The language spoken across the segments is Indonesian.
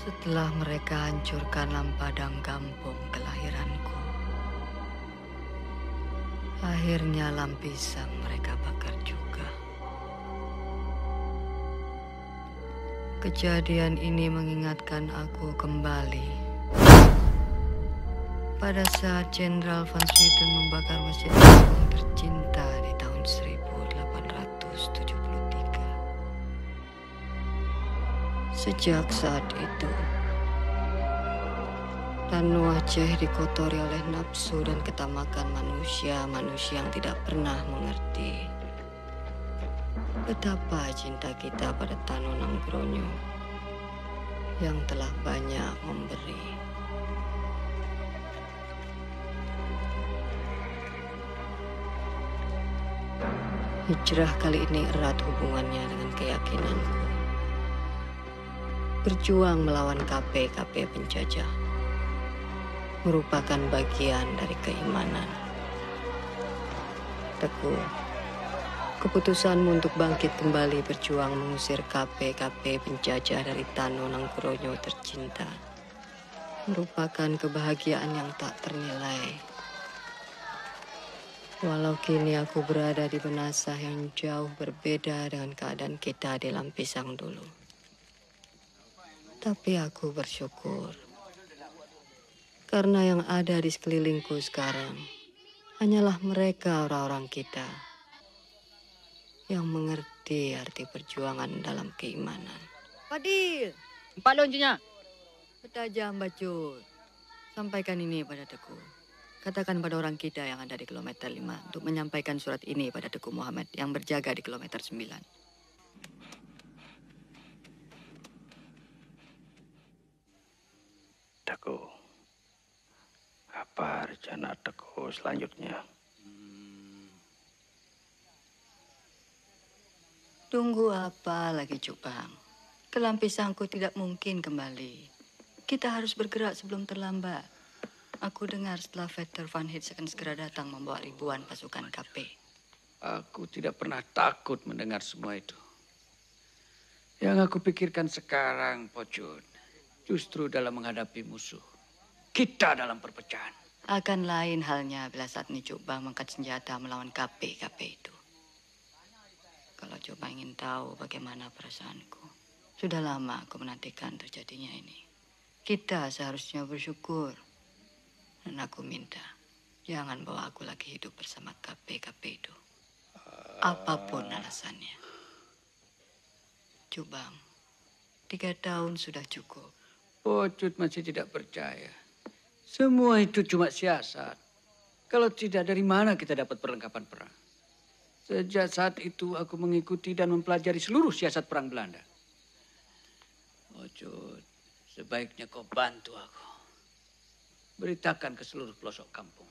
Setelah mereka hancurkan lampadang kampung kelahiranku, akhirnya lampisang mereka bakar juga. Kejadian ini mengingatkan aku kembali pada saat Jenderal Van Swieten membakar Masjid Agung tercinta di tahun 1873. Sejak saat itu, Tanah Aceh dikotori oleh nafsu dan ketamakan manusia yang tidak pernah mengerti betapa cinta kita pada Tanah Nanggrono yang telah banyak memberi. Hijrah kali ini erat hubungannya dengan keyakinanku. Berjuang melawan KP-KP penjajah merupakan bagian dari keimanan. Teguh, keputusanmu untuk bangkit kembali berjuang mengusir KP-KP penjajah dari Tanah Nanggrono tercinta merupakan kebahagiaan yang tak ternilai. Walau kini aku berada di benasah yang jauh berbeda dengan keadaan kita di Lampisang dulu. Tapi aku bersyukur karena yang ada di sekelilingku sekarang hanyalah mereka orang-orang kita yang mengerti arti perjuangan dalam keimanan. Fadil! 4 loncengnya. Bertajam, Bacut. Sampaikan ini pada Teguh. Katakan pada orang kita yang ada di kilometer 5 untuk menyampaikan surat ini pada Teguh Muhammad yang berjaga di kilometer 9. Teguh, apa rencana Teguh selanjutnya? Tunggu apa lagi, Cupang? Ke Lampisangku tidak mungkin kembali. Kita harus bergerak sebelum terlambat. Aku dengar setelah Vetter Van Hits akan segera datang membawa ribuan pasukan KP. Aku tidak pernah takut mendengar semua itu. Yang aku pikirkan sekarang, Pocut, justru dalam menghadapi musuh. Kita dalam perpecahan. Akan lain halnya bila saat ini Cupang mengangkat senjata melawan KP-KP itu. Kalau coba ingin tahu bagaimana perasaanku, sudah lama aku menantikan terjadinya ini. Kita seharusnya bersyukur. Dan aku minta, jangan bawa aku lagi hidup bersama KP-KP itu. Apapun alasannya. Cubang, 3 tahun sudah cukup. Pocut masih tidak percaya. Semua itu cuma siasat. Kalau tidak, dari mana kita dapat perlengkapan perang? Sejak saat itu aku mengikuti dan mempelajari seluruh siasat perang Belanda. Pocut, sebaiknya kau bantu aku. Beritakan ke seluruh pelosok kampung.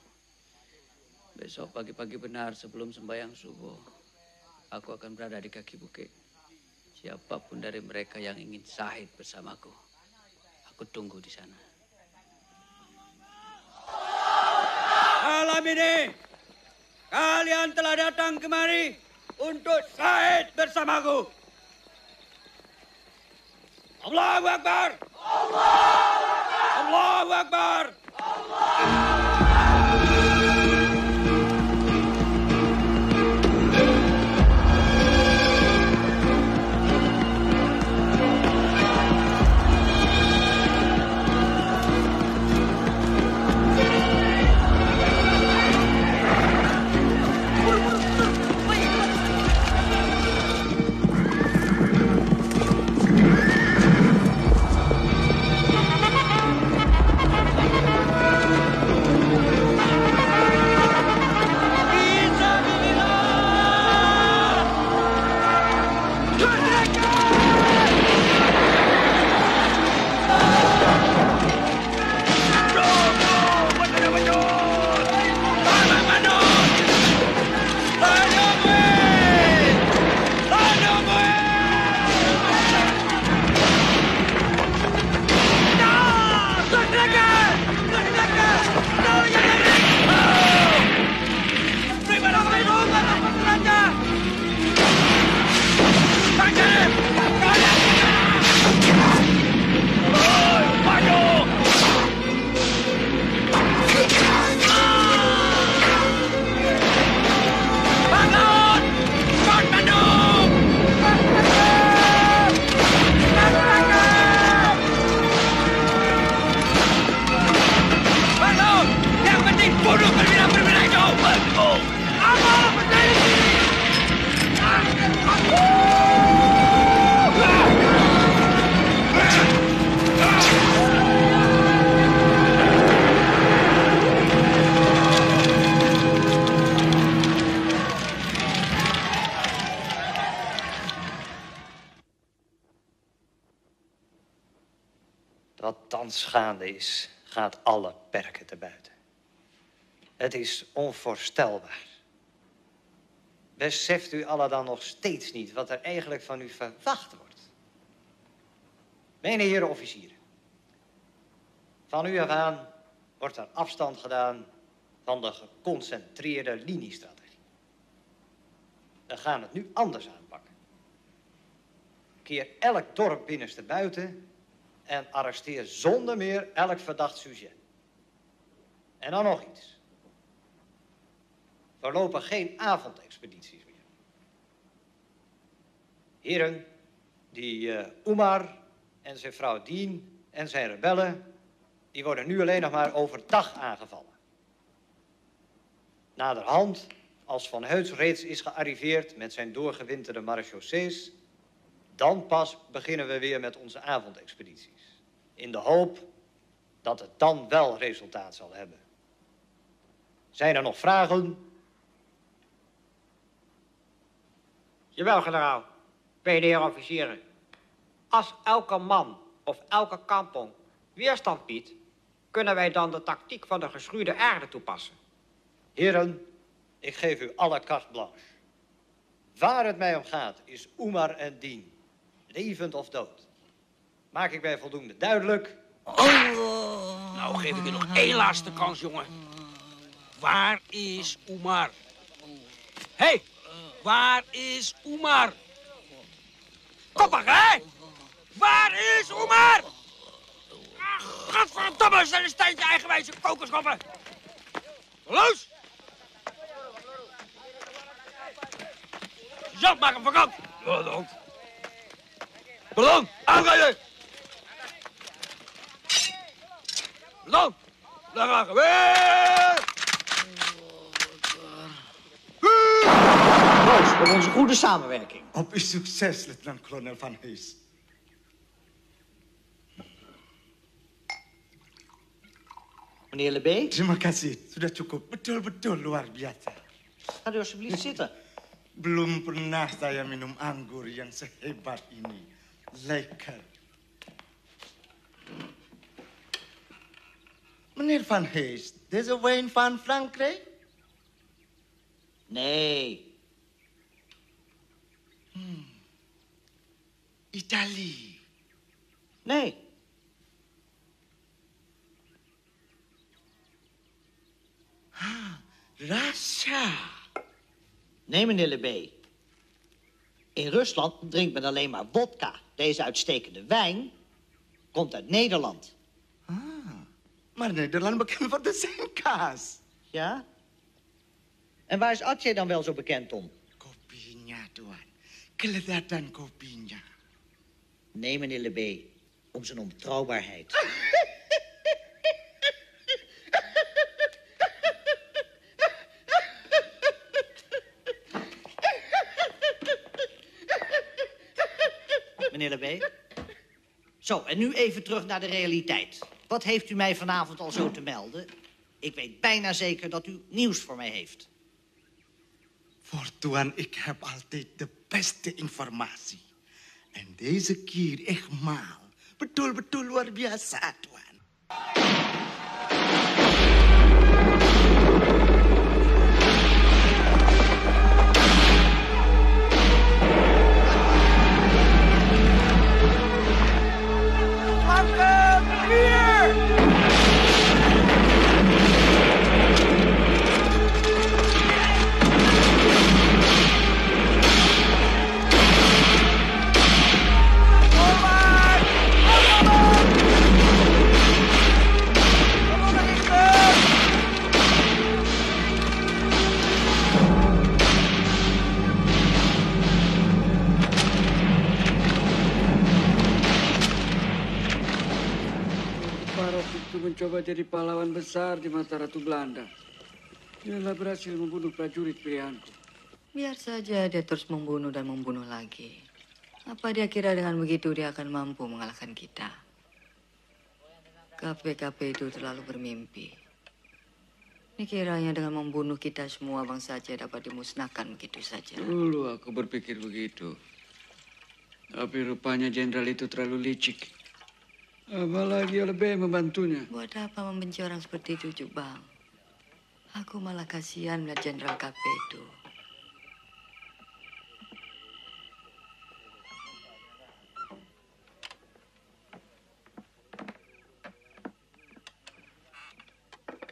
Besok pagi-pagi benar sebelum sembahyang subuh, aku akan berada di kaki bukit. Siapapun dari mereka yang ingin syahid bersamaku, aku tunggu di sana. Malam ini, kalian telah datang kemari untuk syahid bersamaku. Allahu Akbar! Allahu Akbar! gaande is, gaat alle perken te buiten. Het is onvoorstelbaar. Beseft u allen dan nog steeds niet wat er eigenlijk van u verwacht wordt? Mijne heren officieren, van u af aan wordt er afstand gedaan van de geconcentreerde liniestrategie. We gaan het nu anders aanpakken. Keer elk dorp binnenstebuiten en arresteer zonder meer elk verdacht sujet. En dan nog iets. Voorlopig geen avondexpedities meer. Heren, die Umar en zijn vrouw Dien en zijn rebellen, die worden nu alleen nog maar overdag aangevallen. Naderhand, als Van Heuts reeds is gearriveerd met zijn doorgewinterde marechaussees, dan pas beginnen we weer met onze avondexpedities. In de hoop dat het dan wel resultaat zal hebben. Zijn er nog vragen? Jawel, generaal. Heer officieren. Als elke man of elke kampong weerstand biedt, kunnen wij dan de tactiek van de geschuurde aarde toepassen. Heren, ik geef u alle carte blanche. Waar het mij om gaat is Umar en Dien. Levend of dood. Maak ik mij voldoende duidelijk? Nou geef ik u nog één laatste kans, jongen. Waar is Umar? Hé, waar is Umar? Koppig, hè? Waar is Umar? Godverdomme, zijn een standje eigenwijze kokerschoppen. Los! Zelf maak hem vakant. Pardon. Pardon, aanrijden! Pardon, daar gaan we weer! Proost voor onze goede samenwerking. Op uw succes, Lieutenant-kolonel Van Hees. Meneer Lebé, Terima kasih, sudah cukup. Betul-betul luar biasa. gaat u alsjeblieft zitten. Belum pernah saya minum anggur yang sehebat ini. Lekker. Meneer Van Hees, deze wijn van Frankrijk? Nee, Italië. nee. Russia. Nee, meneer Lebé. In Rusland drinkt men alleen maar vodka. Deze uitstekende wijn komt uit Nederland. Maar Nederland bekend voor de zijnkaas. Ja? En waar is Atje dan wel zo bekend om? Kopinya, Tuan. Kelezatan kopinya. Nee, meneer Lebé. Om zijn onbetrouwbaarheid. Meneer Lebé. Zo, en nu even terug naar de realiteit. Wat heeft u mij vanavond al zo te melden? Ik weet bijna zeker dat u nieuws voor mij heeft. Voor Tuan, ik heb altijd de beste informatie. En deze keer echt maal. Betul-betul luar biasa, Tuan. Mencoba jadi pahlawan besar di mata Ratu Belanda. Dia telah berhasil membunuh prajurit pilihanku. Biar saja dia terus membunuh dan membunuh lagi. Apa dia kira dengan begitu dia akan mampu mengalahkan kita? KP-KP itu terlalu bermimpi. Ini kiranya dengan membunuh kita semua bangsa Aceh dapat dimusnahkan begitu saja. Dulu aku berpikir begitu. Tapi rupanya jenderal itu terlalu licik. Apalagi lebih membantunya. Buat apa membenci orang seperti itu, Cuk Bang? Aku malah kasihan melihat Jenderal KP itu.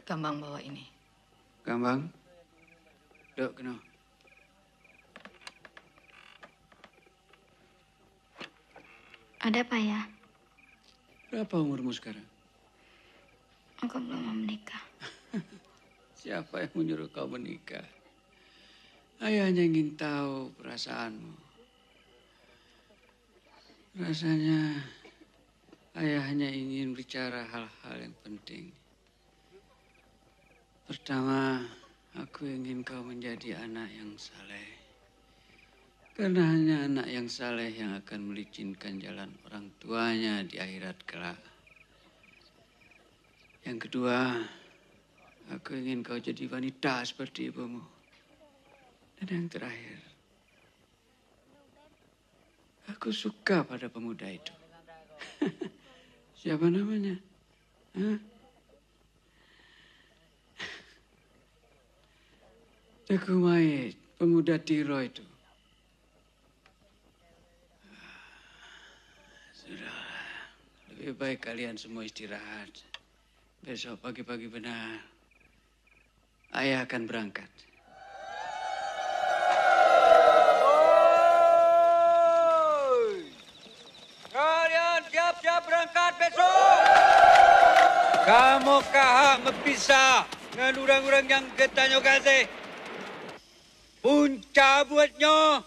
Kambang bawa ini. Kambang? Dok, kena. Ada apa ya? Berapa umurmu sekarang? Aku belum mau menikah. Siapa yang menyuruh kau menikah? Ayah hanya ingin tahu perasaanmu. Rasanya ayah hanya ingin bicara hal-hal yang penting. Pertama, aku ingin kau menjadi anak yang saleh. Karena hanya anak yang saleh yang akan melicinkan jalan orang tuanya di akhirat kelak. Yang kedua, aku ingin kau jadi wanita seperti ibumu. Dan yang terakhir, aku suka pada pemuda itu. Siapa namanya? Hah? Teguh Maid, pemuda Tiro itu. Sudahlah, lebih baik kalian semua istirahat. Besok pagi-pagi benar, ayah akan berangkat. Kalian siap-siap berangkat besok. Kamu kahak mempisah dengan orang-orang yang ketanyo kasih. Punca buatnya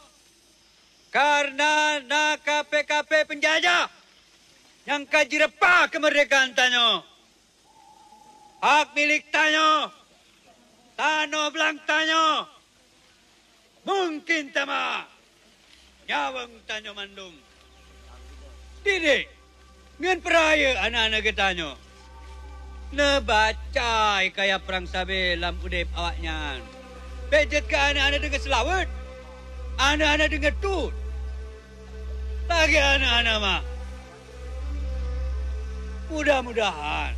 karena nak KP-KP penjajah yang kaji repah kemerdekaan tanyo. Hak milik tanyo, tanah belang tanyo. Mungkin tama nyawang tanyo mandung. Didik, ngan peraya anak-anak ketanyo. Nebacai kaya perang sabi lam udip awaknya. Bejet ke anak-anak dengan selawat. Anak-anak dengan tut. Lagi anak-anak mah. Mudah-mudahan.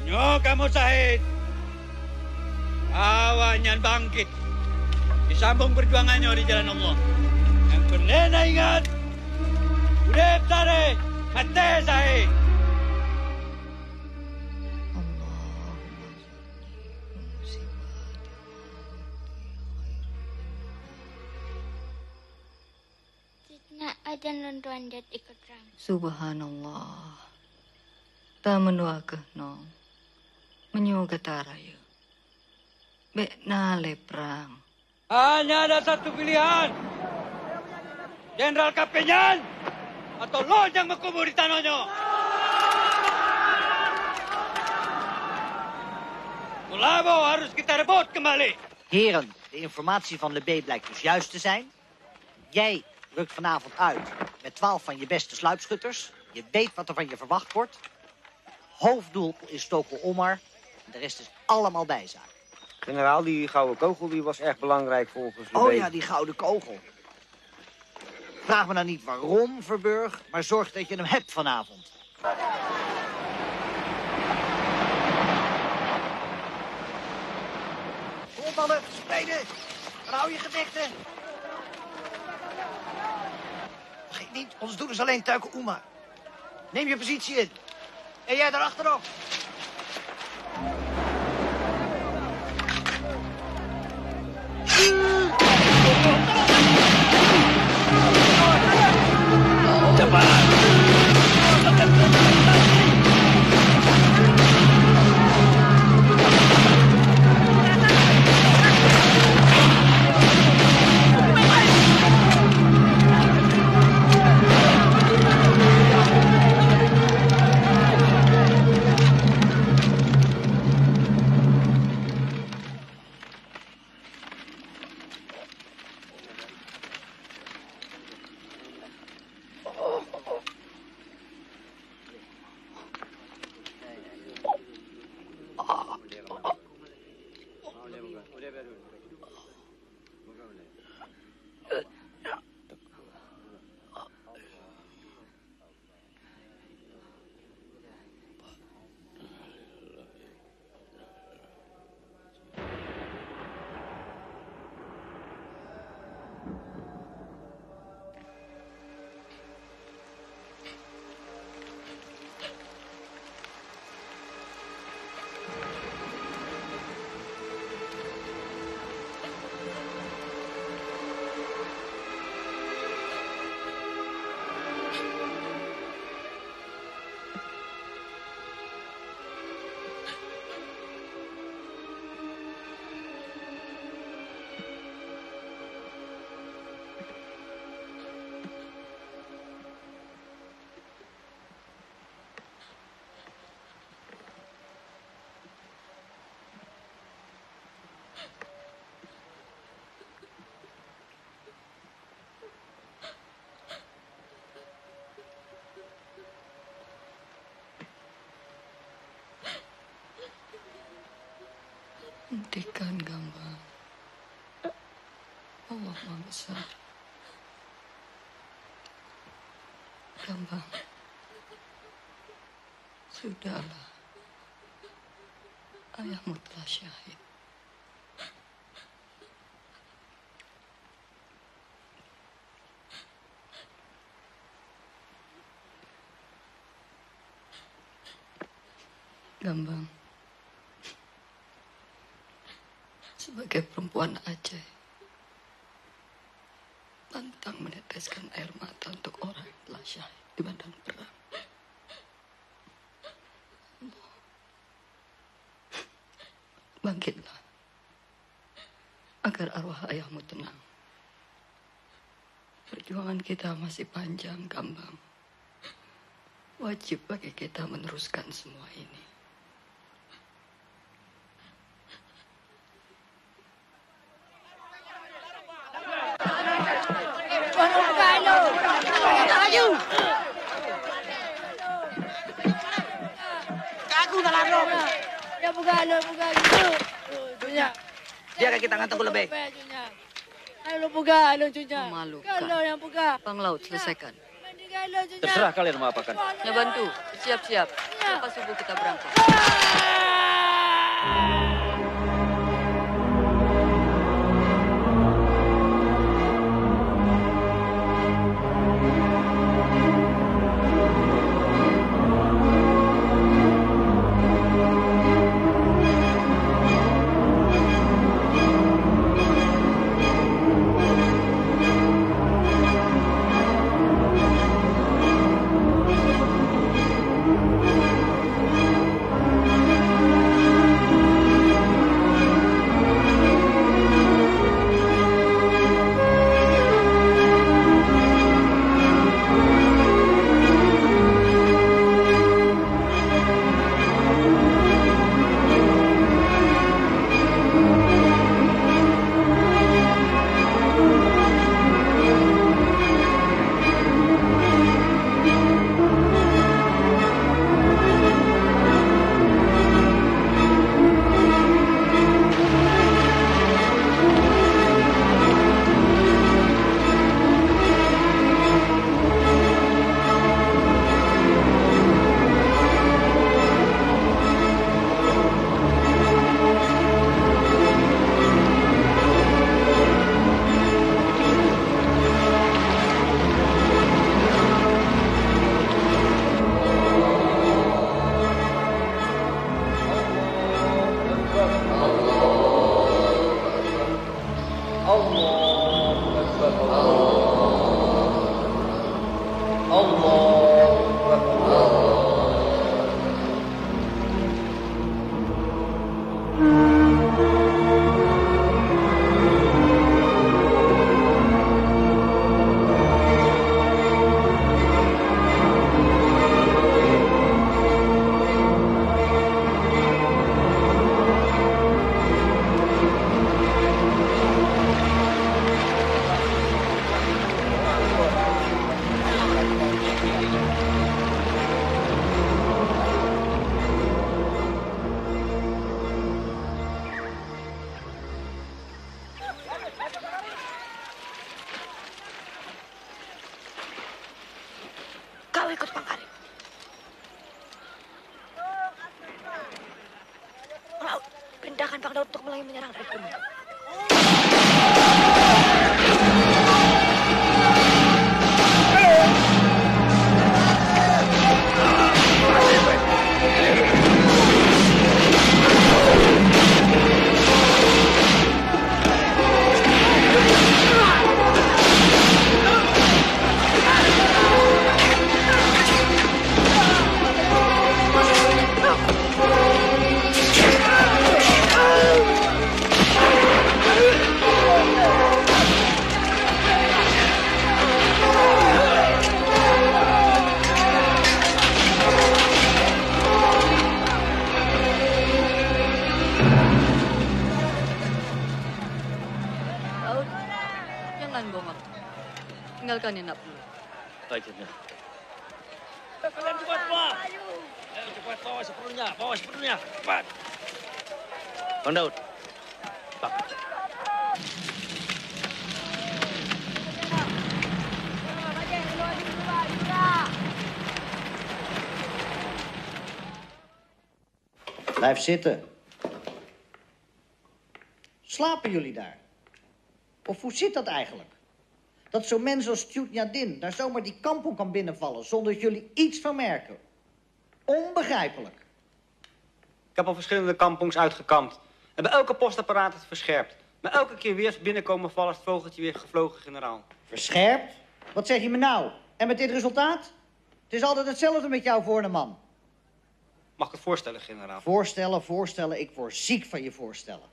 Nyo kamu sahid. Awaknya bangkit. Disambung perjuangannya di jalan Allah. Yang berlena ingat. Udep sare. Mati sahid. Ajan lontuan jat ikut rang. Subhanallah. Tak menua ke nong. Menyuga taraya. Bek nale perang. Hanya ada satu pilihan. Jenderal Kapenyan atau lo yang berkubur di tanahnya. Mulabo harus kita rebut kembali. Heren, de informatie van Lebé blijkt dus juist te zijn. Jij rukt vanavond uit met 12 van je beste sluipschutters. Je weet wat er van je verwacht wordt. Hoofddoel is Toko Omar. De rest is allemaal bijzaak. Generaal, die gouden kogel die was erg belangrijk volgens Lebé. Oh ja, die gouden kogel. Vraag me nou niet waarom, Verburg, maar zorg dat je hem hebt vanavond. Kom op, mannen, verspreiden. Hou je gevechten. Vergeet niet, ons doel is alleen Tuiken Oema. Neem je positie in. En jij daarachterop. Hentikan, Gambang. Allah Maha Besar. Gambang. Sudahlah. Ayahmu telah syahid. Gambang, sebagai perempuan Aceh, pantang meneteskan air mata untuk orang yang telah syahid di medan perang. Bangkitlah, agar arwah ayahmu tenang. Perjuangan kita masih panjang, Gambang. Wajib bagi kita meneruskan semua ini. Biarkan kita ngantuk lebih. Ayo buka, cunya. Memalukan. Kalau yang buka. Bang Laut, selesaikan. Terserah kalian mau apakan. Ya bantu, siap-siap. Lepas subuh kita berangkat. Kau ikut Bang Karim. Laut, perintahkan Bang Daud untuk mulai menyerang dari gunung. Laut, jangan bongok. Tinggalkan Enak dulu. Baik, Jendral. Kalian cepat, Pak. Ayo cepat bawa sepenuhnya, cepat. Bang Daud, Pak. Blijf zitten. Slapen jullie daar? Of hoe zit dat eigenlijk? Dat zo'n mens als Tjoetjadin daar zomaar die kampong kan binnenvallen zonder dat jullie iets van merken. Onbegrijpelijk. Ik heb al verschillende kampongs uitgekampt. En bij elke postapparaat het verscherpt. Maar elke keer weer binnenkomen vallen is het vogeltje weer gevlogen, generaal. Verscherpt? Wat zeg je me nou? En met dit resultaat? Het is altijd hetzelfde met jou, Voorneman. Mag ik het voorstellen, generaal? Voorstellen, ik word ziek van je voorstellen.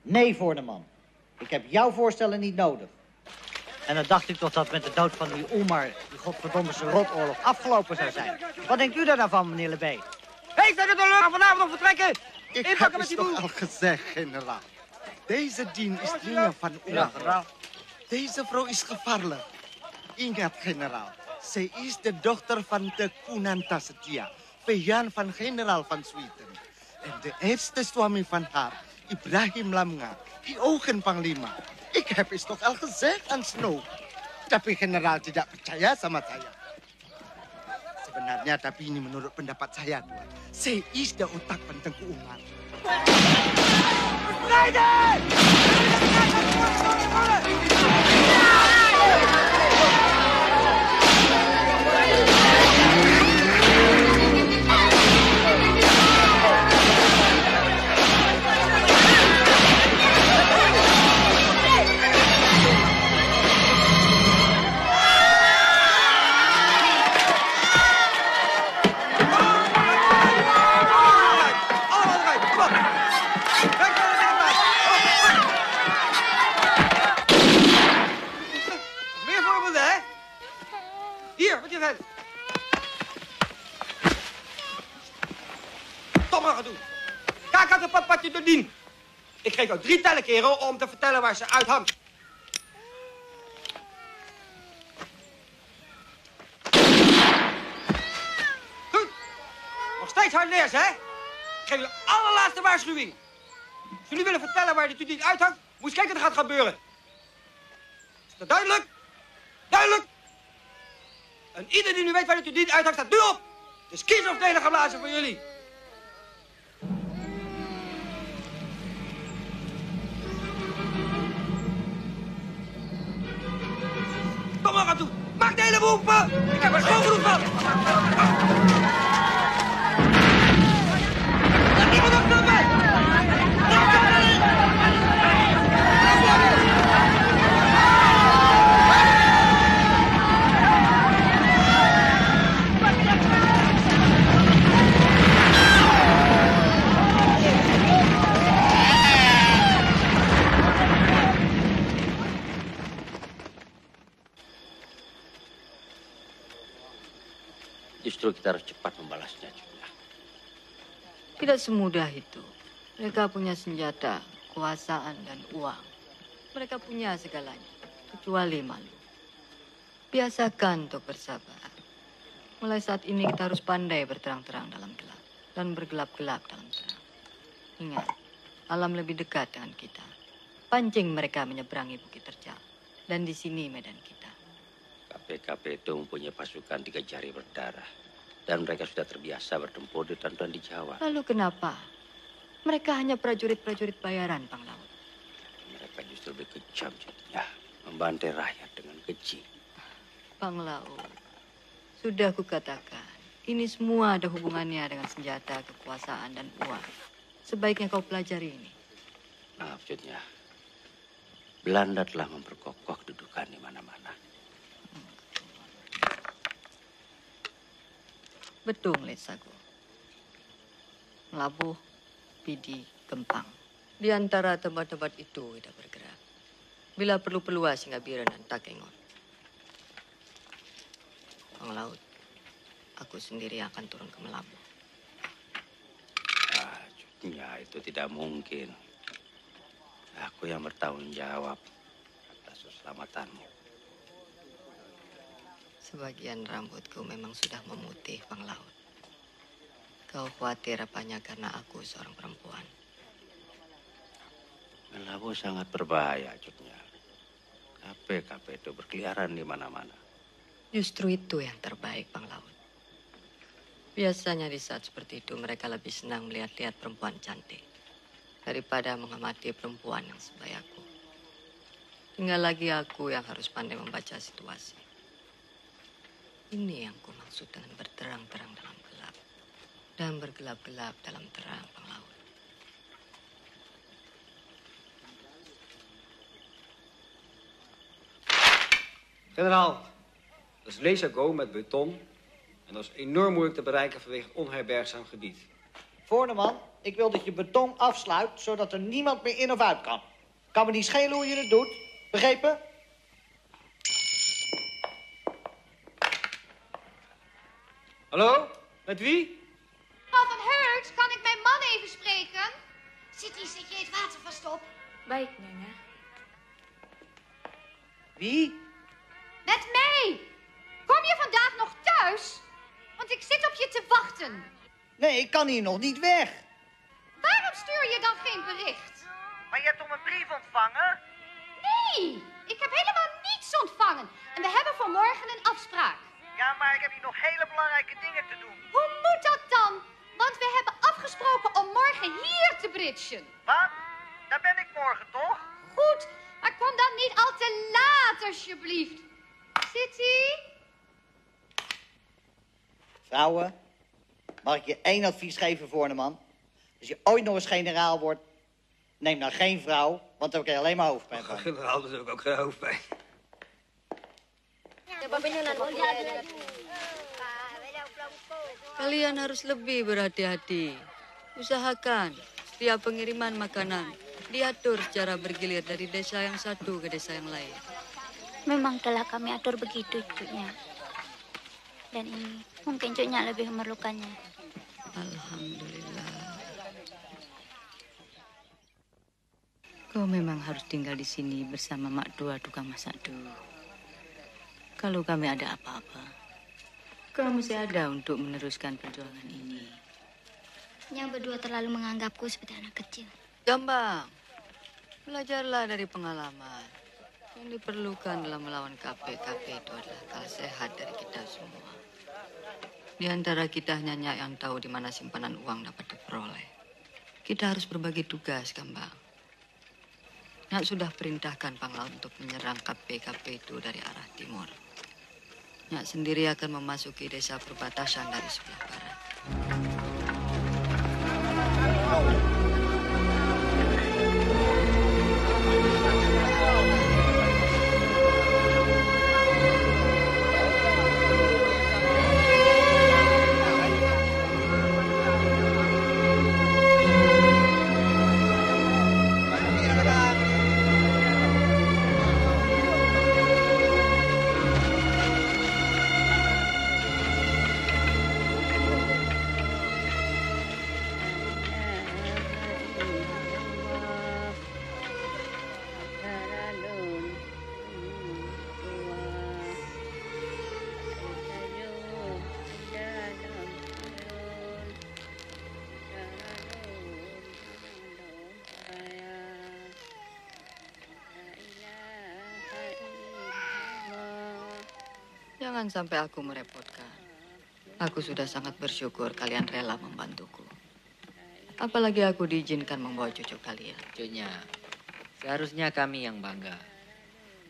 Nee, Voorneman. Ik heb jouw voorstellen niet nodig. En dan dacht ik toch dat met de dood van die Oemar, die godverdomme rotoorlog, afgelopen zou zijn. Wat denkt u daar nou van, meneer Lebé? Hé, zeg het al, vanavond nog vertrekken! Ik Inpakken heb met het die toch boel. al gezegd, generaal. Deze dien is dringen van Oemar. Deze vrouw is gevaarlijk. Ingat, generaal. Zij is de dochter van de Kunanta Setia, vijand van generaal van Zweden. En de eerste suami van haar, Ibrahim Lamga, die ogen panglima. Ik heb het toch al gezegd aan Snow. Tapi generaal tidak percaya sama saya. Sebenarnya, tapi ini menurut pendapat saya, Tuan. Saya is de otak van Tengku Umar. Meer voorbeelden, hè? Hier, wat je vindt. Toch maar gaan doen. Kijk uit het wat je doet dien. Ik geef jou 3 tellen, kerel, om te vertellen waar ze uithangt. Goed. Nog steeds hard leers, hè? Ik geef je de allerlaatste waarschuwing. Als jullie willen vertellen waar dit niet uithangt, moet je kijken wat er gaat gebeuren. Is dat duidelijk? Duidelijk? En ieder die nu weet waar dit niet uithangt, staat nu op. Het is kiezen of delen geblazen voor jullie. Kom maar aan toe. Maak de hele boel open. Ik heb er zo genoeg van. Laat niemand op mij. Justru kita harus cepat membalasnya, Julia. Tidak semudah itu. Mereka punya senjata, kekuasaan, dan uang. Mereka punya segalanya, kecuali malu. Biasakan untuk bersabar. Mulai saat ini kita harus pandai berterang-terang dalam gelap dan bergelap-gelap dalam terang. Ingat, alam lebih dekat dengan kita. Pancing mereka menyeberangi Bukit Terjal. Dan di sini medan kita. KPKP itu mempunyai pasukan 3 jari berdarah. Dan mereka sudah terbiasa bertempur di tanduan di Jawa. Lalu kenapa? Mereka hanya prajurit-prajurit bayaran, Panglaut. Mereka justru lebih kejam, Julia. Membantai rakyat dengan keji. Panglaut, sudah kukatakan, ini semua ada hubungannya dengan senjata, kekuasaan, dan uang. Sebaiknya kau pelajari ini. Maaf, Julia. Belanda telah memperkokoh kedudukan di mana-mana. Betul, Lesago. Labuh, Pidi, Gempang. Di antara tempat-tempat itu kita bergerak. Bila perlu peluas hingga Biren dan Takengon. Panglaut, aku sendiri akan turun ke Melabuh. Ya, itu tidak mungkin. Aku yang bertanggung jawab atas keselamatanmu. Sebagian rambutku memang sudah memutih, Panglaut. Kau khawatir apanya karena aku seorang perempuan? Melabu sangat berbahaya, Cunya. KP itu berkeliaran di mana-mana. Justru itu yang terbaik, Bang Laut. Biasanya di saat seperti itu mereka lebih senang melihat-lihat perempuan cantik daripada mengamati perempuan yang sebayaku. Tinggal lagi aku yang harus pandai membaca situasi. Ini yang ku maksud dengan berterang-terang dalam gelap dan bergelap-gelap dalam terang, Bang Laut. Generaal, dat is lasergo met beton en dat is enorm moeilijk te bereiken vanwege het onherbergzaam gebied. Voorneman, ik wil dat je beton afsluit, zodat er niemand meer in of uit kan. Kan me niet schelen hoe je het doet. Begrepen? Hallo? Met wie? Mevrouw van Heurt, kan ik mijn man even spreken? Zet je het water vast op. Baik, Nyonya. Wie? Met mij. Kom je vandaag nog thuis? Want ik zit op je te wachten. Nee, ik kan hier nog niet weg. Waarom stuur je dan geen bericht? Maar je hebt toch mijn brief ontvangen? Nee, ik heb helemaal niets ontvangen. En we hebben voor morgen een afspraak. Ja, maar ik heb hier nog hele belangrijke dingen te doen. Hoe moet dat dan? Want we hebben afgesproken om morgen hier te bridgen. Wat? Daar ben ik morgen, toch? Goed, maar kom dan niet al te laat, alsjeblieft. City? Vrouwen, mag ik je één advies geven, Voorneman? Als je ooit nog eens generaal wordt, neem dan geen vrouw, want dan krijg je alleen maar hoofdpijn van. Generaal, dat is ook geen hoofdpijn. Kalian harus lebih berhati-hati. Usahakan setiap pengiriman makanan diatur secara bergilir dari desa yang satu ke desa yang lain. Memang telah kami atur begitu, Cuknya. Dan ini mungkin Cuknya lebih memerlukannya. Alhamdulillah. Kau memang harus tinggal di sini bersama Mak Dua tukang masak dulu. Kalau kami ada apa-apa, kau masih ada untuk meneruskan perjuangan ini. Yang berdua terlalu menganggapku seperti anak kecil. Gambang, belajarlah dari pengalaman. Yang diperlukan dalam melawan KP itu adalah akal sehat dari kita semua. Di antara kita hanya Nyak yang tahu di mana simpanan uang dapat diperoleh. Kita harus berbagi tugas, Gambang. Nyak sudah perintahkan Panglaut untuk menyerang KP itu dari arah timur. Nyak sendiri akan memasuki desa perbatasan dari sebelah barat. Jangan sampai aku merepotkan. Aku sudah sangat bersyukur kalian rela membantuku. Apalagi aku diizinkan membawa cucu kalian. Cucunya, seharusnya kami yang bangga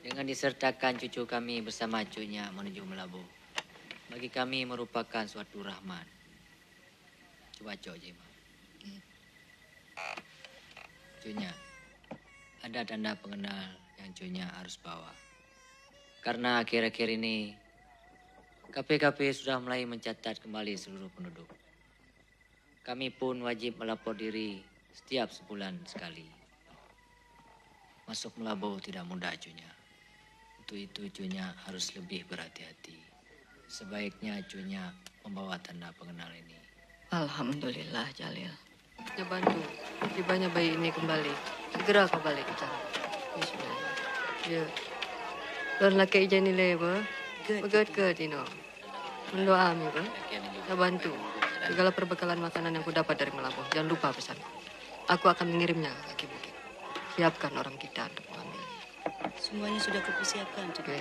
dengan disertakan cucu kami bersama cucunya menuju Melabu. Bagi kami merupakan suatu rahmat. Coba Jema. Cucunya, ada tanda pengenal yang cucunya harus bawa. Karena akhir-akhir ini KP sudah mulai mencatat kembali seluruh penduduk. Kami pun wajib melapor diri setiap sebulan sekali. Masuk Melabu tidak mudah, cucunya. Untuk itu cucunya harus lebih berhati-hati. Sebaiknya cucunya membawa tanda pengenal ini. Alhamdulillah, Jalil. Ya bantu, tibanya bayi ini kembali. Segera kau balik ke sana. Bismillah. Ya. Lon laki ijani leba. Begat Tino. Mendoa mi, Bang. Ya bantu. Segala perbekalan makanan yang ku dapat dari Melabu. Jangan lupa pesan. Aku akan mengirimnya ke kaki bukit. Siapkan orang kita untuk mengambilnya. Semuanya sudah kupersiapkan. Oke.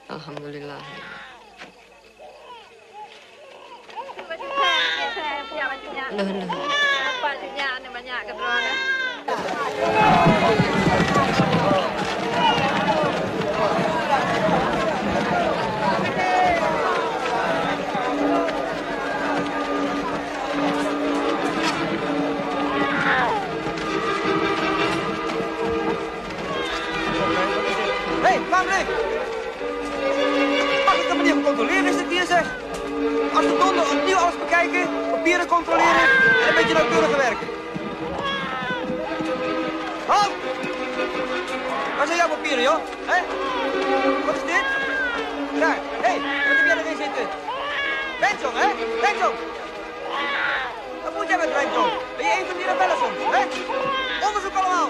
Alhamdulillah. Banyak keterangan. Hé, Patrick! Mag ik hem niet controleren, is het hier zeg? Als de donder opnieuw alles bekijken, papieren controleren en een beetje nauwkeuriger werken. Halt! Waar zijn jouw papieren, joh? Hé? Wat is dit? Daar, hé, wat heb jij erin zitten? Benson, hè? Benson! Wat moet jij met Benson? Ben je een van die rebellen soms, hè? Onderzoek allemaal!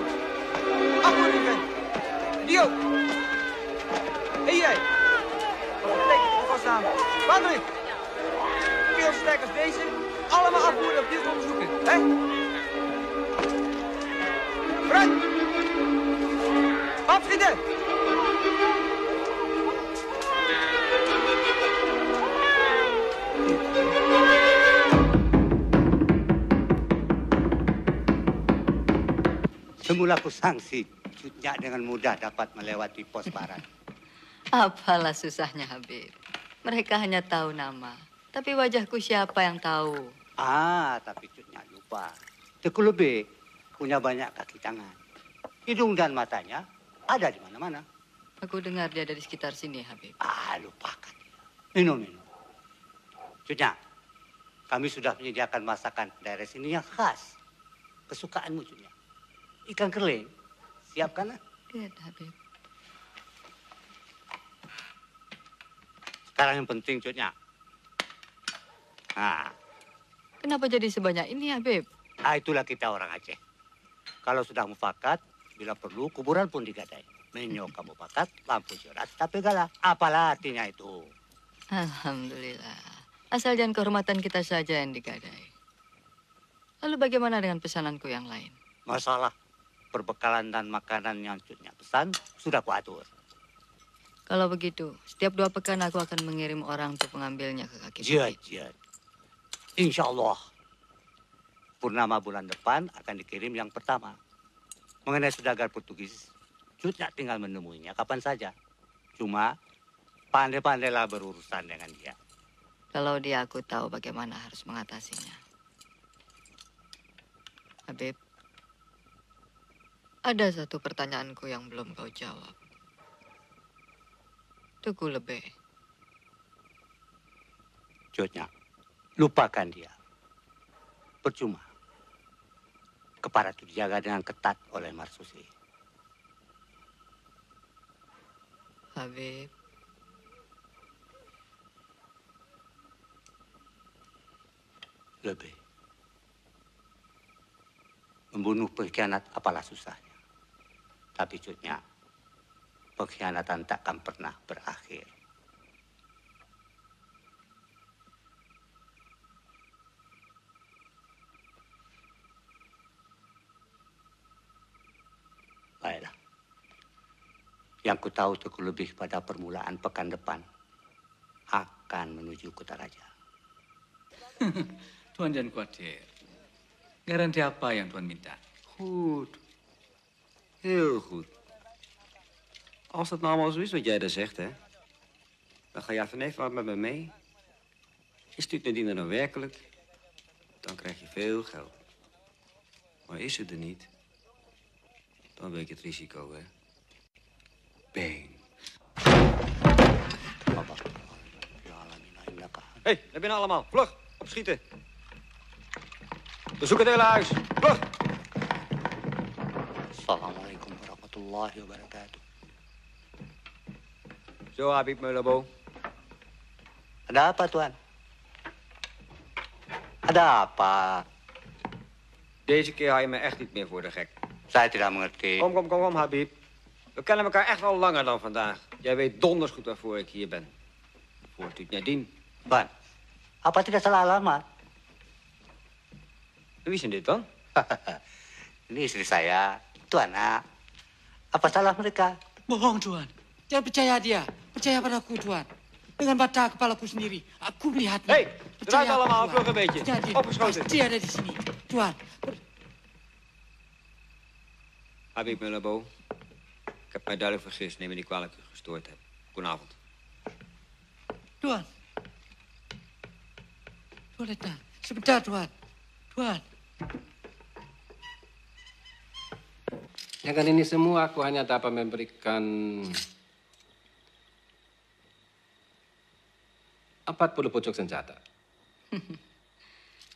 Afvoering, vent. Die ook. Hé, jij. Wat betekent het vast aan? Patrick! Veel sterk als deze, allemaal afvoeren opnieuw onderzoeken, hè? Vooruit! Afschieten! Semula kusangsi, Cutnya dengan mudah dapat melewati pos barat. Apalah susahnya, Habib. Mereka hanya tahu nama. Tapi wajahku siapa yang tahu? Ah, tapi Cutnya lupa. Teku lebih punya banyak kaki tangan. Hidung dan matanya ada di mana-mana. Aku dengar dia dari sekitar sini, Habib. Ah, lupakan. Minum. Cutnya, kami sudah menyediakan masakan daerah sini yang khas. Kesukaanmu, Cutnya. Ikan keling, siapkanlah. Lihat, Habib. Sekarang yang penting, Cutnya. Nah. Kenapa jadi sebanyak ini, Habib? Ah, itulah kita orang Aceh. Kalau sudah mufakat, bila perlu kuburan pun digadai. Menyok mufakat, lampu syurat, tapi galah. Apalah artinya itu? Alhamdulillah. Asal jangan kehormatan kita saja yang digadai. Lalu bagaimana dengan pesananku yang lain? Masalah perbekalan dan makanan yang Cutnya pesan sudah kuatur. Kalau begitu, setiap 2 pekan aku akan mengirim orang untuk mengambilnya ke kaki bukit. Jad. Insya Allah, purnama bulan depan akan dikirim yang pertama. Mengenai saudagar Portugis, Cutnya tinggal menemuinya kapan saja. Cuma, pandai-pandailah berurusan dengan dia. Kalau dia aku tahu bagaimana harus mengatasinya. Habib, ada satu pertanyaanku yang belum kau jawab. Teguh lebih. Cutnya, lupakan dia. Percuma. Kepala itu dijaga dengan ketat oleh Marsusi. Habib. Lebih. Membunuh pengkhianat apalah susahnya. Tapi Cutnya, pengkhianatan takkan pernah berakhir. Baiklah. Yang ku tahu Teguh lebih pada permulaan pekan depan akan menuju Kutaraja. Tuan jangan khawatir. Garanti apa yang Tuan minta? Goed. Heel goed. Als dat nou allemaal zo is wat jij daar zegt, hè, dan ga jij vanavond wat met me mee. Je stuurt Nadine nou werkelijk, dan krijg je veel geld. Maar is het er niet, dan weet je het risico, hè. Bang. Hé, naar binnen allemaal. Vlug, opschieten. We zoeken het hele huis. Vlug. Assalamualaikum warahmatullahi wabarakatuh. Zo, Habib Meulabo. Ada apa, Tuan? Ada apa? Deze keer hou je me echt niet meer voor de gek. Saya tidak mengerti. Kom, Habib. We kennen elkaar echt wel langer dan vandaag. Jij weet donders goed waarvoor ik hier ben. Voor Tuut Nadine. Ban, apa tidak salah alamat? Wie zijn dit dan? Ini istri saya, itu anak. Apa salah mereka? Bohong, Tuan. Jangan percaya dia. Percaya padaku, Tuan. Dengan mata kepalaku sendiri, aku melihatnya. Hé, draait allemaal vlug een beetje. Jadi, Opgeschoten. pasti ada di sini. Tuan, Habib Mullabo, ik heb mij duidelijk vergist. Neem me niet kwalijk dat ik u gestoord heb. Goedenavond. Tuan. Tuan datang. Sebentar, Tuan. Tuan. Dengan ini semua aku hanya dapat memberikan 40 pucuk senjata.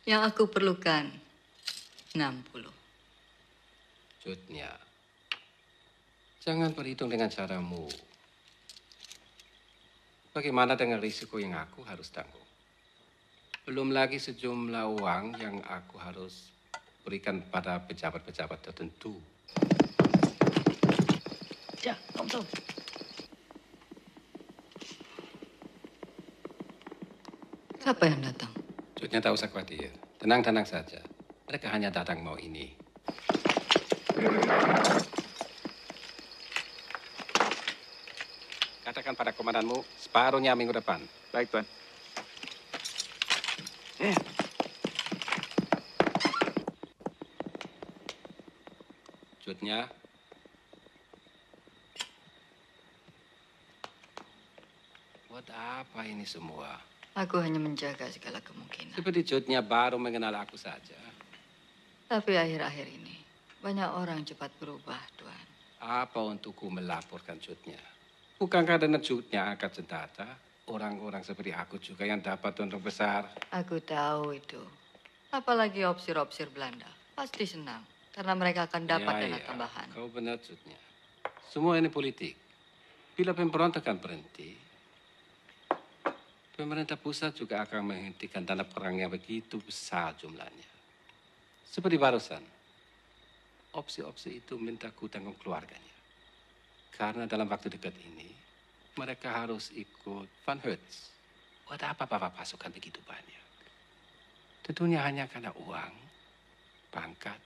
Yang aku perlukan 60. Jutnya, jangan berhitung dengan caramu. Bagaimana dengan risiko yang aku harus tanggung? Belum lagi sejumlah uang yang aku harus berikan pada pejabat-pejabat tertentu. Ya, Om Tom. Siapa yang datang? Jutnya tak usah khawatir. Tenang-tenang saja. Mereka hanya datang mau ini. Katakan pada komandanmu, separuhnya minggu depan. Baik, Tuan. Jutnya, buat apa ini semua? Aku hanya menjaga segala kemungkinan. Seperti Jutnya baru mengenal aku saja. Tapi akhir-akhir ini, banyak orang cepat berubah, Tuan. Apa untukku melaporkan Jutnya? Bukankah dengan Jutnya angkat senjata, orang-orang seperti aku juga yang dapat untung besar? Aku tahu itu. Apalagi opsir-opsir Belanda. Pasti senang. Karena mereka akan dapat dana tambahan. Kau benar, Jutnya. Semua ini politik. Bila pemberontakan berhenti, pemerintah pusat juga akan menghentikan dana perang yang begitu besar jumlahnya. Seperti barusan, opsi-opsi itu minta ku tanggung keluarganya. Karena dalam waktu dekat ini, mereka harus ikut Van Hertz. Buat apa bapak pasukan begitu banyak? Tentunya hanya karena uang, pangkat,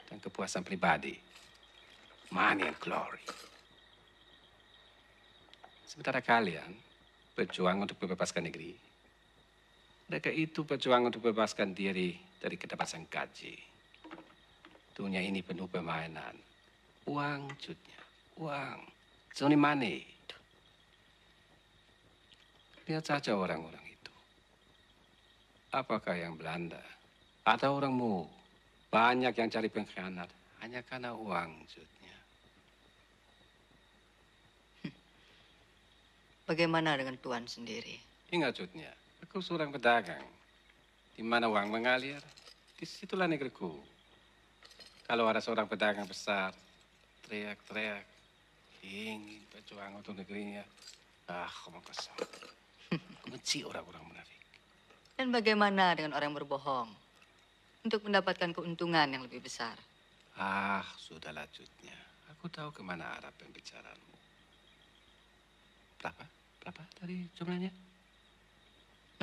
dan kepuasan pribadi. Money and glory. Sementara kalian berjuang untuk membebaskan negeri. Mereka itu berjuang untuk membebaskan diri dari ketebasan gaji. Dunia ini penuh permainan. Uang, Jutnya. Uang. It's only money. Lihat saja orang-orang itu. Apakah yang Belanda atau orangmu? Banyak yang cari pengkhianat hanya karena uang, Jutnya. Bagaimana dengan Tuan sendiri? Ingat, Jutnya, aku seorang pedagang. Di mana uang mengalir, disitulah negeriku. Kalau ada seorang pedagang besar, teriak-teriak, ingin berjuang untuk negerinya, ngomong kosong. Aku benci orang-orang munafik. Dan bagaimana dengan orang yang berbohong? Untuk mendapatkan keuntungan yang lebih besar. Sudahlah, Jutnya. Aku tahu kemana arah pembicaraanmu. Berapa? Berapa dari jumlahnya?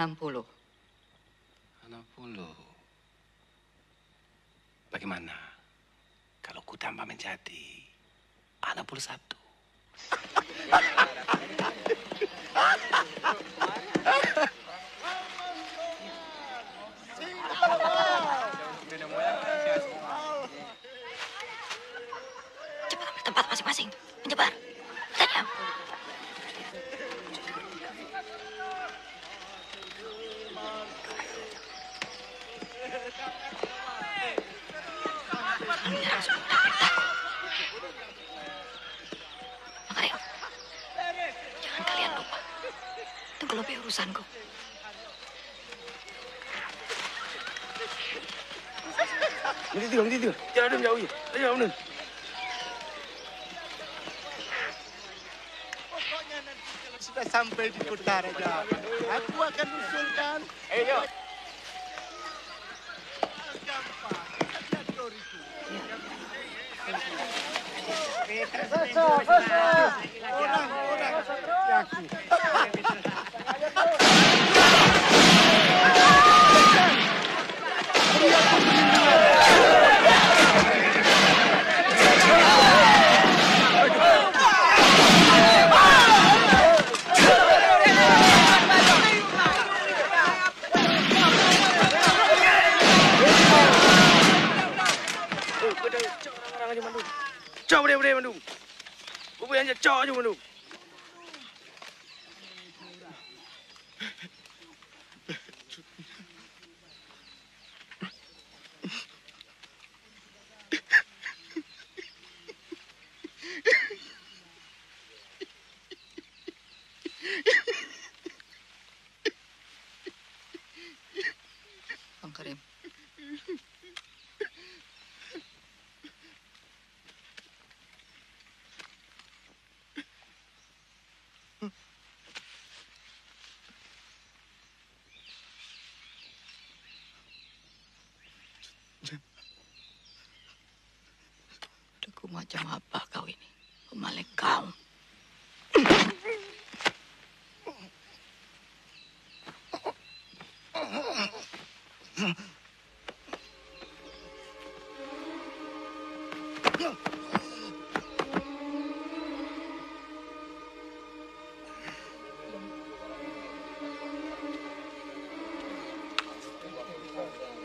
60. 60. Bagaimana kalau ku tambah menjadi 61? Cepat ambil tempat masing-masing. Menyebar. Tajam. Menyerang semua perintahku. Makareo, jangan kalian lupa. Tunggu lebih urusanku. Nanti tidur. Jangan jauh ya. Jangan nun. Pokoknya nanti kalau sudah sampai di kota Raja, aku akan usulkan. Ayo. Orang-orang yakin. Lihat Cok boleh Bandung. Kau boleh anjak cok je Bandung. Bang Karim. Deku macam apa kau ini? Pemalek kau.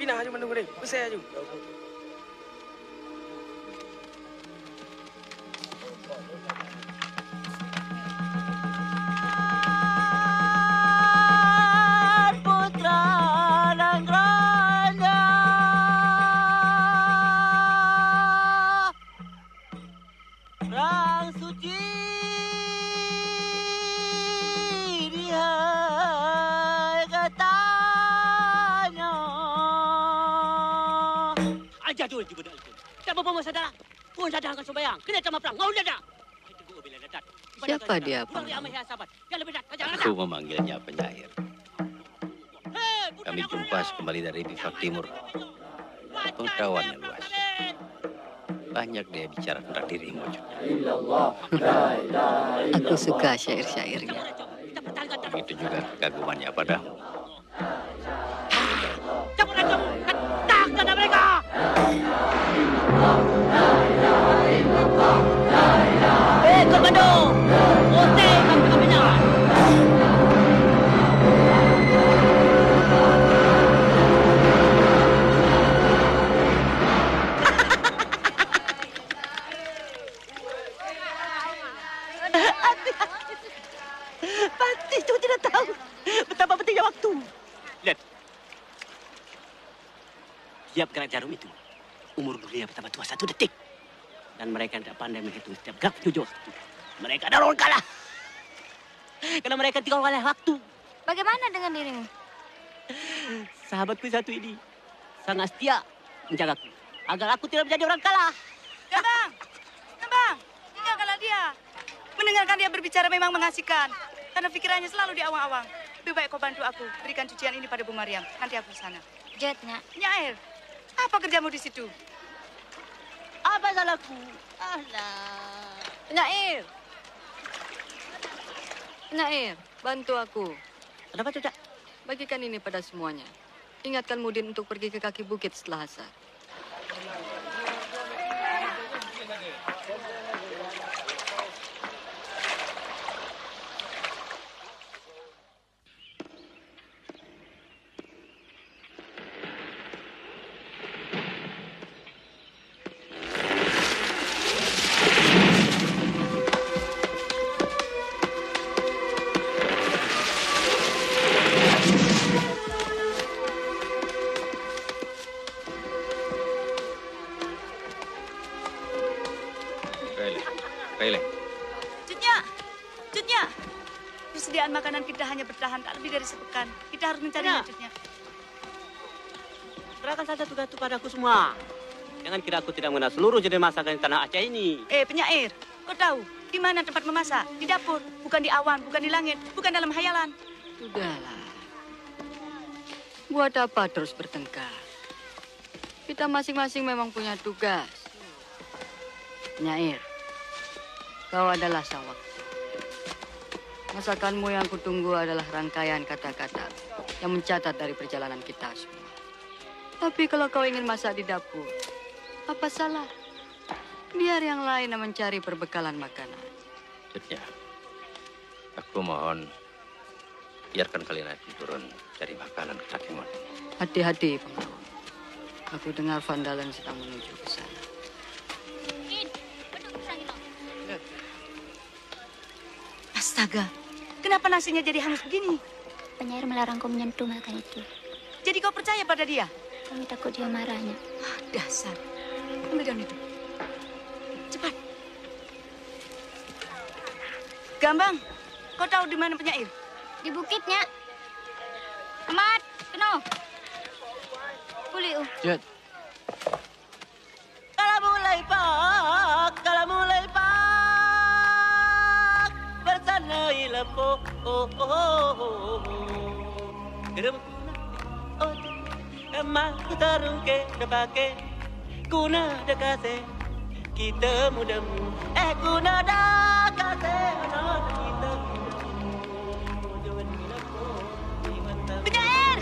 Pindah aja Bandung boleh. Besar aja. Putra Nangranya Rang suci dia katanya aja dulu di benak itu. Tak apa-apa saudara. Pun saudara akan sembahyang. Kena sama perang. Mau dah. Tunggu bila datang. Siapa dia, Bang? Aku memanggilnya penyair. Kami jumpa kembali dari pihak timur. Pengetahuan yang luas. Banyak dia bicara tentang dirimu. Aku suka syair-syairnya. Begitu juga kekagumannya padamu. Tak kepada mereka. Komando. Oke, kami kebenaran. Pasti cuma tidak tahu betapa pentingnya waktu. Lihat. Tiap gerak jarum itu, umur dunia bertambah tua 1 detik. Dan mereka tidak pandai menghitung setiap gerak tujuh waktu. Mereka adalah orang kalah. Karena mereka tinggal oleh waktu. Bagaimana dengan dirimu? Sahabatku satu ini sangat setia menjagaku. Agar aku tidak menjadi orang kalah. Bang, tinggalkanlah dia. Mendengarkan dia berbicara memang mengasihkan. Karena pikirannya selalu di awang-awang. Lebih baik kau bantu aku. Berikan cucian ini pada Bu Mariam. Nanti aku sana. Jetnya. Nyair, apa kerjamu di situ? Apa salahku? Alah. Nyair. Nyair, bantu aku. Kenapa tidak? Bagikan ini pada semuanya. Ingatkan Mudin untuk pergi ke kaki bukit setelah asar. Jutnya. Persediaan makanan kita hanya bertahan tak lebih dari sepekan. Kita harus mencari Jutnya. Serahkan saja tugas itu padaku semua. Jangan kira aku tidak mengenal seluruh jenis masakan di tanah Aceh ini. Penyair, kau tahu di mana tempat memasak? Di dapur, bukan di awan, bukan di langit, bukan dalam hayalan. Sudahlah. Buat apa terus bertengkar? Kita masing-masing memang punya tugas. Nyair, kau adalah sang waktu. Masakanmu yang kutunggu adalah rangkaian kata-kata yang mencatat dari perjalanan kita semua. Tapi kalau kau ingin masak di dapur, apa salah? Biar yang lain yang mencari perbekalan makanan. Jutnya, aku mohon biarkan kalian nanti turun cari makanan ke kaki Mudin. Hati-hati, Pengawan. Aku dengar Van Dalen sedang menuju ke sana. Astaga, kenapa nasinya jadi hangus begini? Penyair melarangku menyentuh makan itu. Jadi kau percaya pada dia? Kami takut dia marahnya. Dasar. Ambil daun itu. Cepat. Gambang, kau tahu di mana penyair? Di bukitnya. Amat, keno. Pulih. Jod. Kalau mulai pak, bersanai lempo, gerem emak tarungke dapake, kuna dekase, kita mudamu, kuna dekase, kita penyair,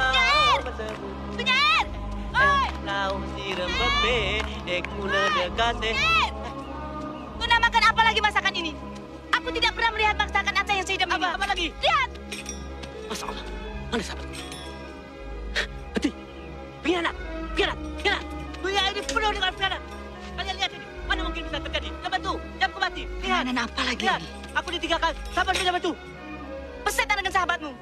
penyair, penyair. Oi! Kau siram bembe, kuna dekase. Kau namakan apa lagi masakan ini? Aku tidak pernah melihat masakan Aceh yang seidam ini. Apa lagi? Lihat. Masya Allah, mana sahabatku? Hati, pianat. Dunia ini penuh dengan pianat. Kalian lihat ini, mana mungkin bisa terjadi? Jangan bantu, jangan mati. Lihat. Pianan apa lagi Lihat, ini? aku ditinggalkan, sahabat jangan bantu. Pesetan dengan sahabatmu.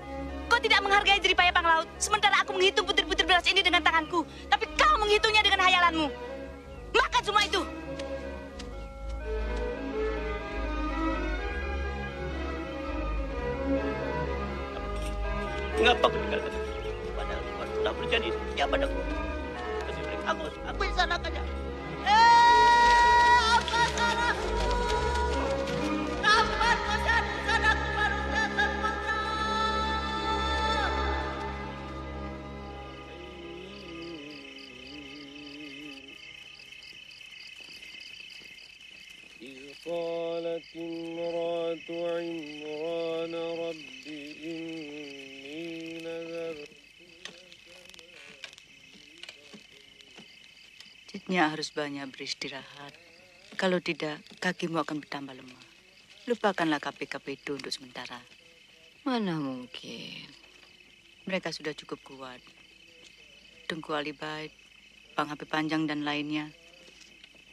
Kau tidak menghargai jeripaya pang laut, sementara aku menghitung butir-butir beras ini dengan tanganku. Tapi kau menghitungnya dengan hayalanmu. Makan semua itu. Mengapa aku tinggalkan? Padahal Tuhan sudah berjanji setia padaku. Kasih mereka aku yang salahkannya. Apa salahku? Kapan kau jadi salahku manusia sempurna? قالت امرأة عمران رب إني نذرت. Citnya harus banyak beristirahat. Kalau tidak, kakimu akan bertambah lemah. Lupakanlah KP-KP itu untuk sementara. Mana mungkin. Mereka sudah cukup kuat. Tengku Ali Bait, Bang HP Panjang dan lainnya.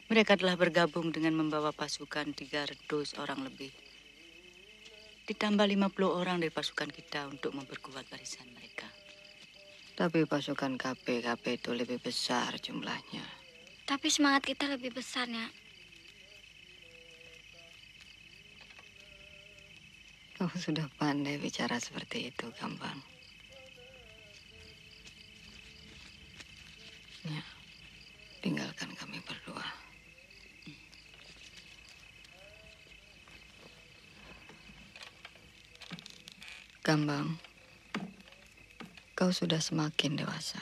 Mereka telah bergabung dengan membawa pasukan 300 orang lebih. Ditambah 50 orang dari pasukan kita untuk memperkuat barisan mereka. Tapi pasukan KP itu lebih besar jumlahnya. Tapi semangat kita lebih besar, Nyak. Kau sudah pandai bicara seperti itu, Gambang. Ya, tinggalkan kami berdua. Gambang, kau sudah semakin dewasa.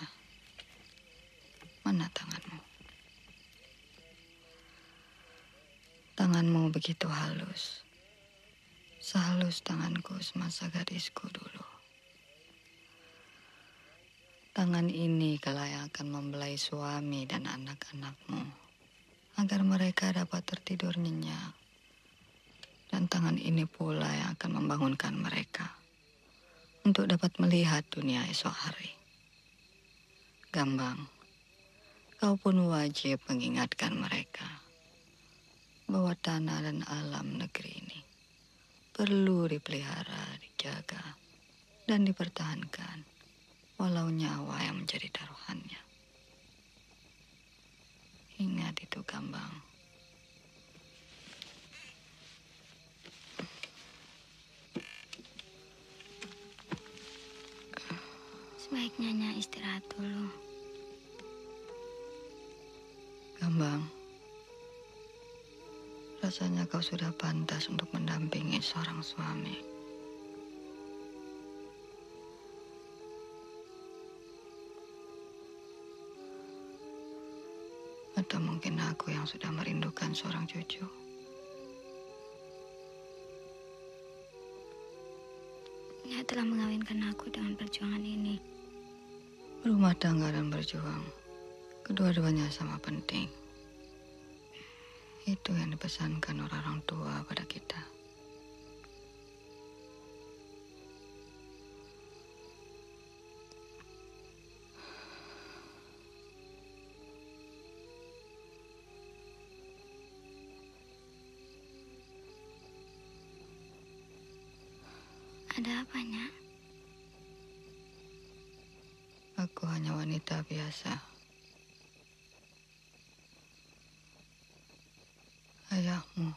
Mana tanganmu? Tanganmu begitu halus. Sehalus tanganku semasa gadisku dulu. Tangan ini kalau yang akan membelai suami dan anak-anakmu agar mereka dapat tertidur nyenyak. Dan tangan ini pula yang akan membangunkan mereka untuk dapat melihat dunia esok hari. Gambang, kau pun wajib mengingatkan mereka bahwa tanah dan alam negeri ini perlu dipelihara, dijaga, dan dipertahankan, walau nyawa yang menjadi taruhannya. Ingat itu, Gambang. Sebaiknya Nyak istirahat dulu. Gambang, rasanya kau sudah pantas untuk mendampingi seorang suami. Atau mungkin aku yang sudah merindukan seorang cucu. Nyak telah mengawinkan aku dengan perjuangan ini. Rumah tangga dan berjuang, kedua-duanya sama penting. Itu yang dipesankan orang tua pada kita. Ada apanya? Aku hanya wanita biasa. Ayahmu.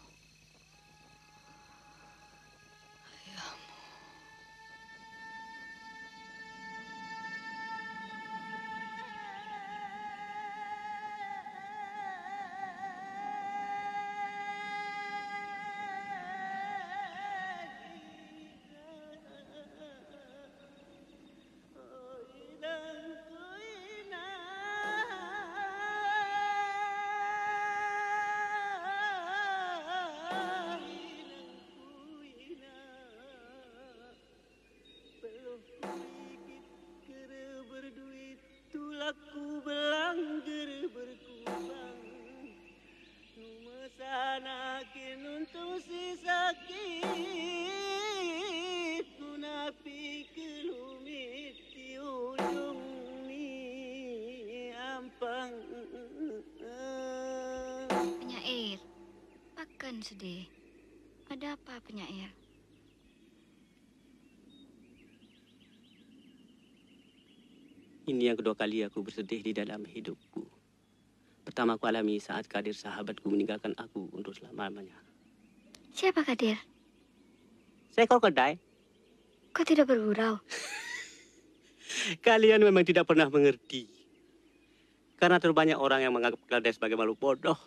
Aku belangger berkubang numasanakin untung si sakit nunapi kelumit di ujung ni ampang. Penyair, pakan sedih. Ada apa penyair? Ini yang kedua kali aku bersedih di dalam hidupku. Pertama aku alami saat Kadir sahabatku meninggalkan aku untuk selama-lamanya. Siapa Kadir? Seekor kedai. Kau tidak bergurau? Kalian memang tidak pernah mengerti. Karena terlalu banyak orang yang menganggap keledai sebagai makhluk bodoh.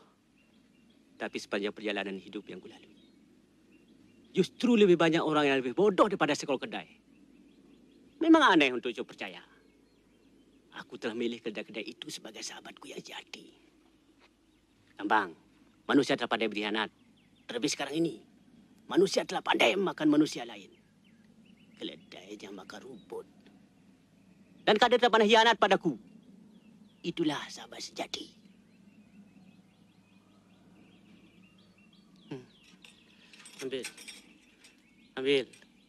Tapi sepanjang perjalanan hidup yang kulalui, justru lebih banyak orang yang lebih bodoh daripada seekor kedai. Memang aneh untuk coba percaya. Aku telah milih kedai-kedai itu sebagai sahabatku yang sejati. Kambang, manusia telah pandai berkhianat. Terlebih sekarang ini, manusia telah pandai memakan manusia lain. Keledai yang makan rumput. Dan Kadir telah pandai hianat padaku. Itulah sahabat sejati.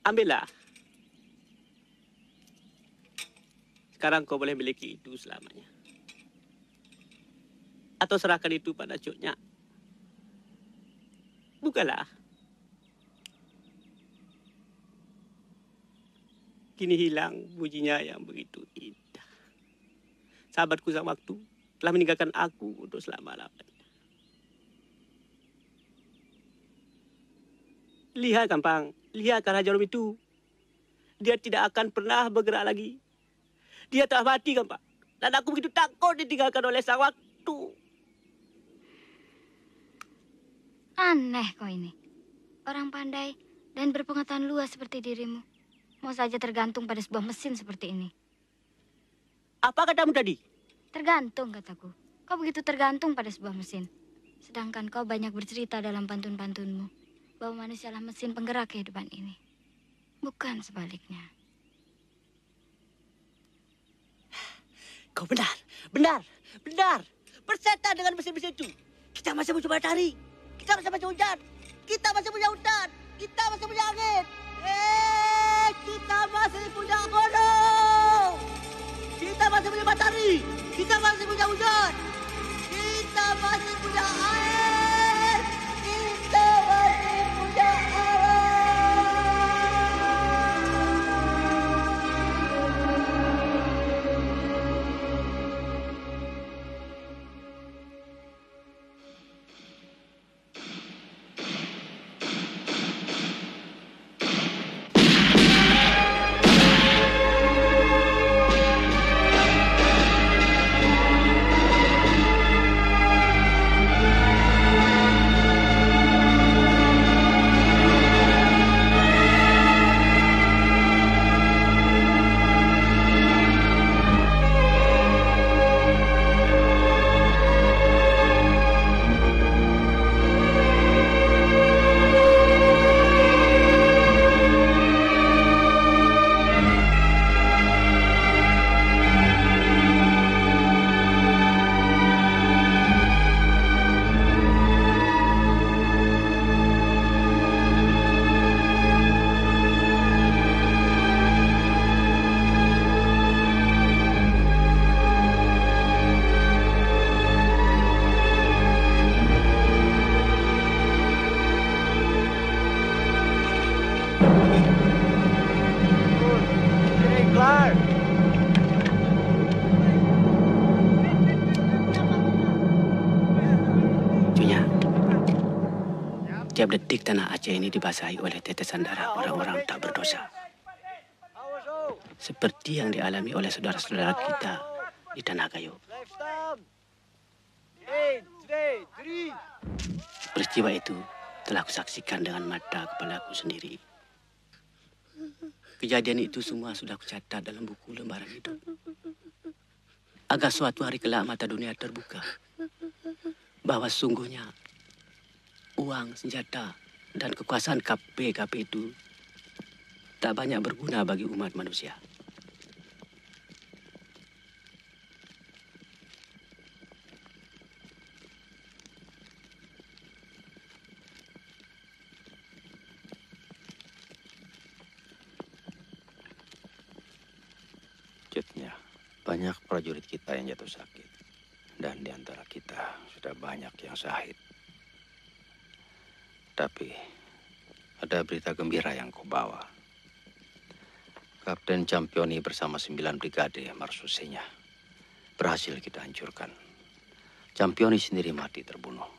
Ambillah. Sekarang kau boleh miliki itu selamanya. Atau serahkan itu pada cuknya. Bukalah. Kini hilang bunyinya yang begitu indah. Sahabatku sang waktu telah meninggalkan aku untuk selama-lamanya. Lihat Kampang, lihat Raja Rom itu. Dia tidak akan pernah bergerak lagi. Dia telah mati kan Pak. Dan aku begitu takut ditinggalkan oleh sang waktu. Aneh kau ini. Orang pandai dan berpengetahuan luas seperti dirimu. Mau saja tergantung pada sebuah mesin seperti ini. Apa katamu tadi? Tergantung kataku. Kau begitu tergantung pada sebuah mesin. Sedangkan kau banyak bercerita dalam pantun-pantunmu. Bahwa manusialah mesin penggerak kehidupan ini. Bukan sebaliknya. Kau benar. Bersetan dengan mesin-mesin itu. Kita masih mencoba cari. Kita masih punya hujan. Kita masih punya hutan. Kita masih punya angin. Kita masih punya gunung. Kita masih punya matahari. Kita masih punya hujan. Kita masih punya air. Kita masih punya alam. Setiap detik tanah Aceh ini dibasahi oleh tetesan darah orang-orang tak berdosa. Seperti yang dialami oleh saudara-saudara kita di Tanah Gayo. Peristiwa itu telah kusaksikan dengan mata kepalaku sendiri. Kejadian itu semua sudah kucatat dalam buku lembaran hidup. Agar suatu hari kelak mata dunia terbuka. Bahwa sungguhnya uang, senjata, dan kekuasaan KP itu tak banyak berguna bagi umat manusia. Cutnya, banyak prajurit kita yang jatuh sakit. Dan di antara kita sudah banyak yang syahid. Tapi ada berita gembira yang kau bawa. Kapten Campioni bersama 9 brigade marsusinya berhasil kita hancurkan. Campioni sendiri mati terbunuh.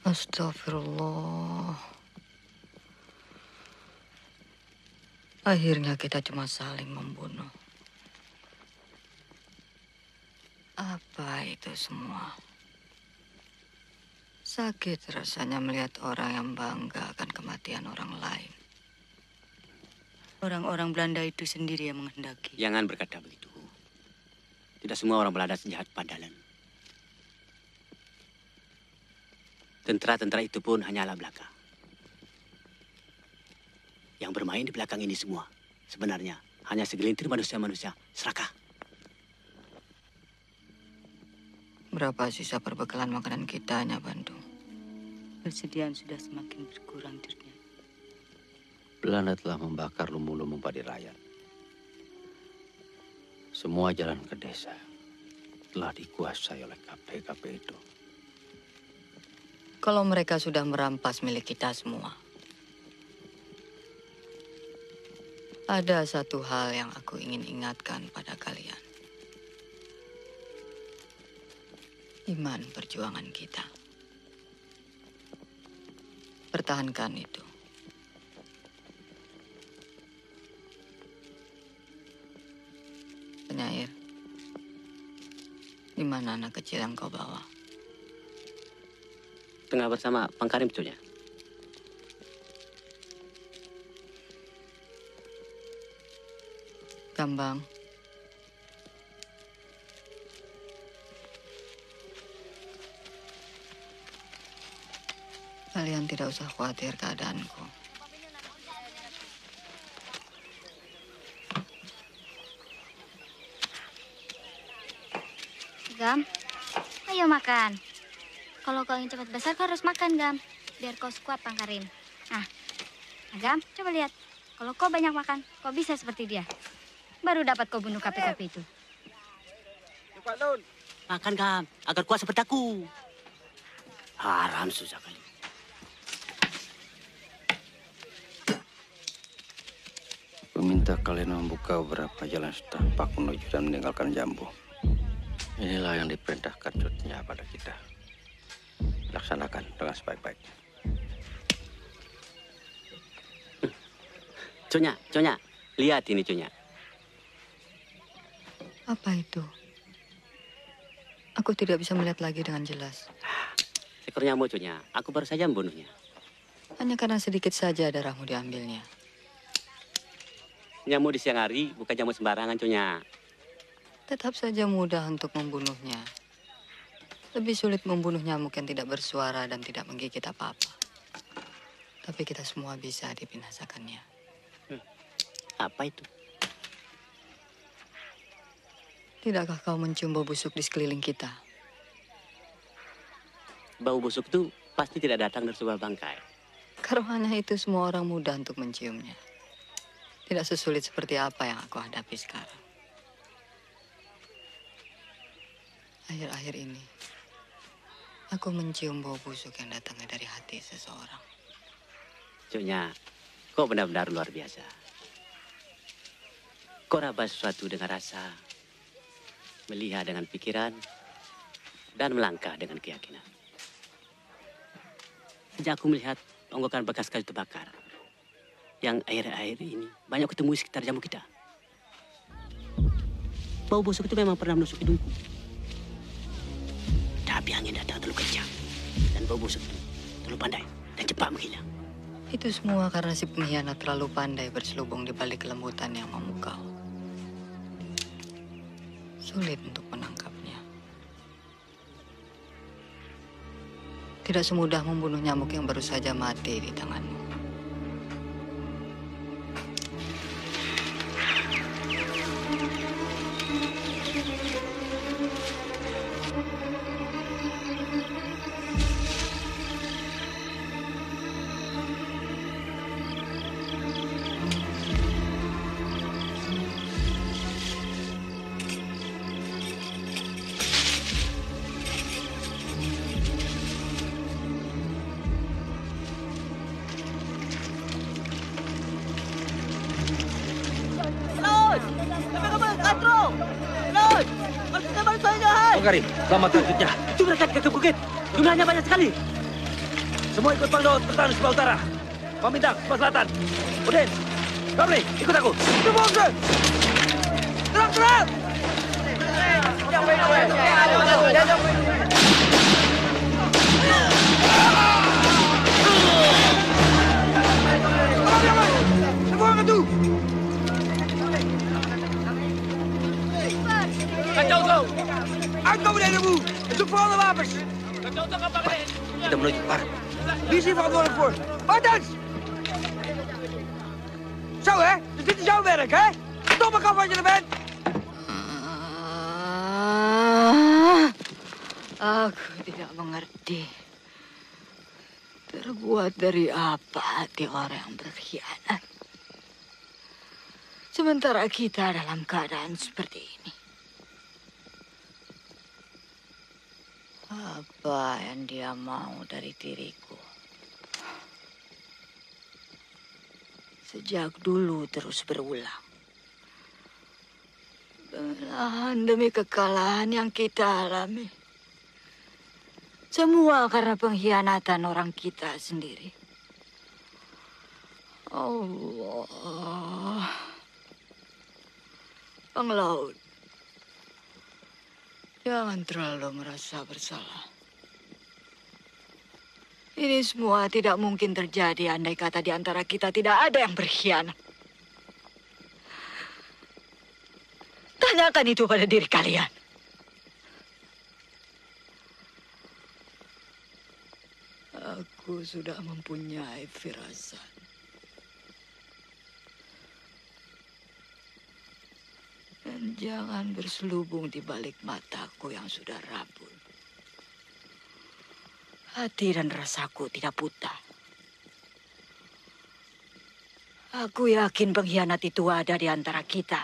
Astagfirullah. Akhirnya kita cuma saling membunuh. Apa itu semua? Sakit rasanya melihat orang yang bangga akan kematian orang lain. Orang-orang Belanda itu sendiri yang menghendaki. Jangan berkata begitu. Tidak semua orang Belanda sejahat Pandalan. Tentara-tentara itu pun hanyalah belaka. Yang bermain di belakang ini semua sebenarnya hanya segelintir manusia-manusia serakah. Berapa sisa perbekalan makanan kita, Nya Bandung? Persediaan sudah semakin berkurang, Dirnya. Belanda telah membakar lumbung-lumbung padi rakyat. Semua jalan ke desa telah dikuasai oleh KP itu. Kalau mereka sudah merampas milik kita semua, ada satu hal yang aku ingin ingatkan pada kalian. Iman perjuangan kita. Pertahankan itu. Penyair, di mana anak kecil yang kau bawa? Tengah bersama Pangkarim Cunya. Gambang. Kalian tidak usah khawatir keadaanku. Gam, ayo makan. Kalau kau ingin cepat besar, kau harus makan, Gam. Biar kau sekuat Pangkarim. Nah, Gam, coba lihat. Kalau kau banyak makan, kau bisa seperti dia. Baru dapat kau bunuh KP itu. Makan, Gam, agar kuat seperti aku. Haram susah kali. Meminta kalian membuka beberapa jalan setapak menuju dan meninggalkan Jambu. Inilah yang diperintahkan Cutnya pada kita. Laksanakan dengan sebaik-baiknya. Cunya, lihat ini Cunya. Apa itu? Aku tidak bisa melihat lagi dengan jelas. Ekor nyamuk, Cunya. Aku baru saja membunuhnya. Hanya karena sedikit saja darahmu diambilnya. Nyamuk di siang hari bukan nyamuk sembarangan, Cunya. Tetap saja mudah untuk membunuhnya. Lebih sulit membunuh nyamuk yang tidak bersuara dan tidak menggigit apa-apa. Tapi kita semua bisa dibinasakannya. Apa itu? Tidakkah kau mencium bau busuk di sekeliling kita? Bau busuk itu pasti tidak datang dari sebuah bangkai. Karunia itu semua orang mudah untuk menciumnya. Tidak sesulit seperti apa yang aku hadapi sekarang. Akhir-akhir ini, aku mencium bau busuk yang datangnya dari hati seseorang. Cunya, kau benar-benar luar biasa. Kau raba sesuatu dengan rasa, melihat dengan pikiran, dan melangkah dengan keyakinan. Sejak aku melihat onggokan bekas kayu terbakar, yang akhir-akhir ini banyak ketemu di sekitar jambu kita. Bau busuk itu memang pernah menusuk hidungku. Tapi angin datang terlalu kencang, dan bau busuk itu terlalu pandai dan cepat menghilang. Itu semua karena si pengkhianat terlalu pandai berselubung di balik kelembutan yang memukau. Sulit untuk menangkapnya. Tidak semudah membunuh nyamuk yang baru saja mati di tanganmu. Karim, selamatkan Jutnya. Itu mereka ke bukit. Jumlahnya banyak sekali. Semua ikut Bang Daud bertahan di sebelah utara. Pamindang, sebelah selatan. Udin, Ramli, ikut aku. Semua ke! Terang, terang! Semua ke tu! Kacau kau! Uitkomen in de boel! Zoek voor alle wapens! Kita menuju ke barat. Wie is hier verantwoordelijk voor? Martens! Zo, hè? Dus dit is jouw werk, hè? Stoppen kan wat je er bent! Aku tidak mengerti. Terbuat dari apa hati orang yang berkhianat? Sementara kita dalam keadaan seperti ini. Apa yang dia mau dari diriku? Sejak dulu terus berulang. Kekalahan demi kekalahan yang kita alami. Semua karena pengkhianatan orang kita sendiri. Allah. Penglaut. Jangan terlalu merasa bersalah. Ini semua tidak mungkin terjadi andai kata di antara kita tidak ada yang berkhianat. Tanyakan itu pada diri kalian. Aku sudah mempunyai firasat. Dan jangan berselubung di balik mataku yang sudah rabun. Hati dan rasaku tidak buta. Aku yakin pengkhianat itu ada di antara kita.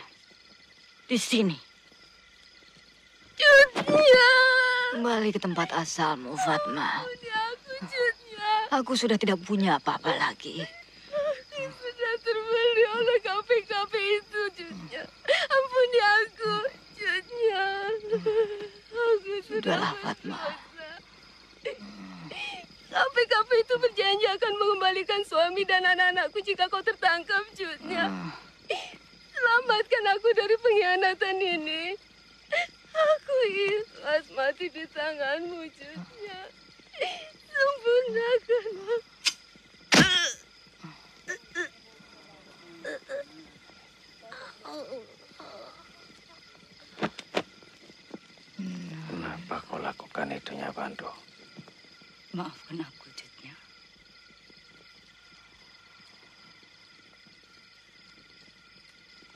Di sini. Jutnya. Kembali ke tempat asalmu, Fatma. Aku sudah tidak punya apa-apa lagi. Sudah terbeli oleh KP-KP itu, Jutnya. Ampuni aku, Jutnya. Aku Sudahlah, Fatma. KP-KP itu berjanji akan mengembalikan suami dan anak-anakku jika kau tertangkap, Jutnya. Selamatkan aku dari pengkhianatan ini. Aku ikhlas mati di tanganmu, Jutnya. Sempurnakan aku. Kenapa kau lakukan itu, Nyai Bandu? Maafkan aku, Jutnya.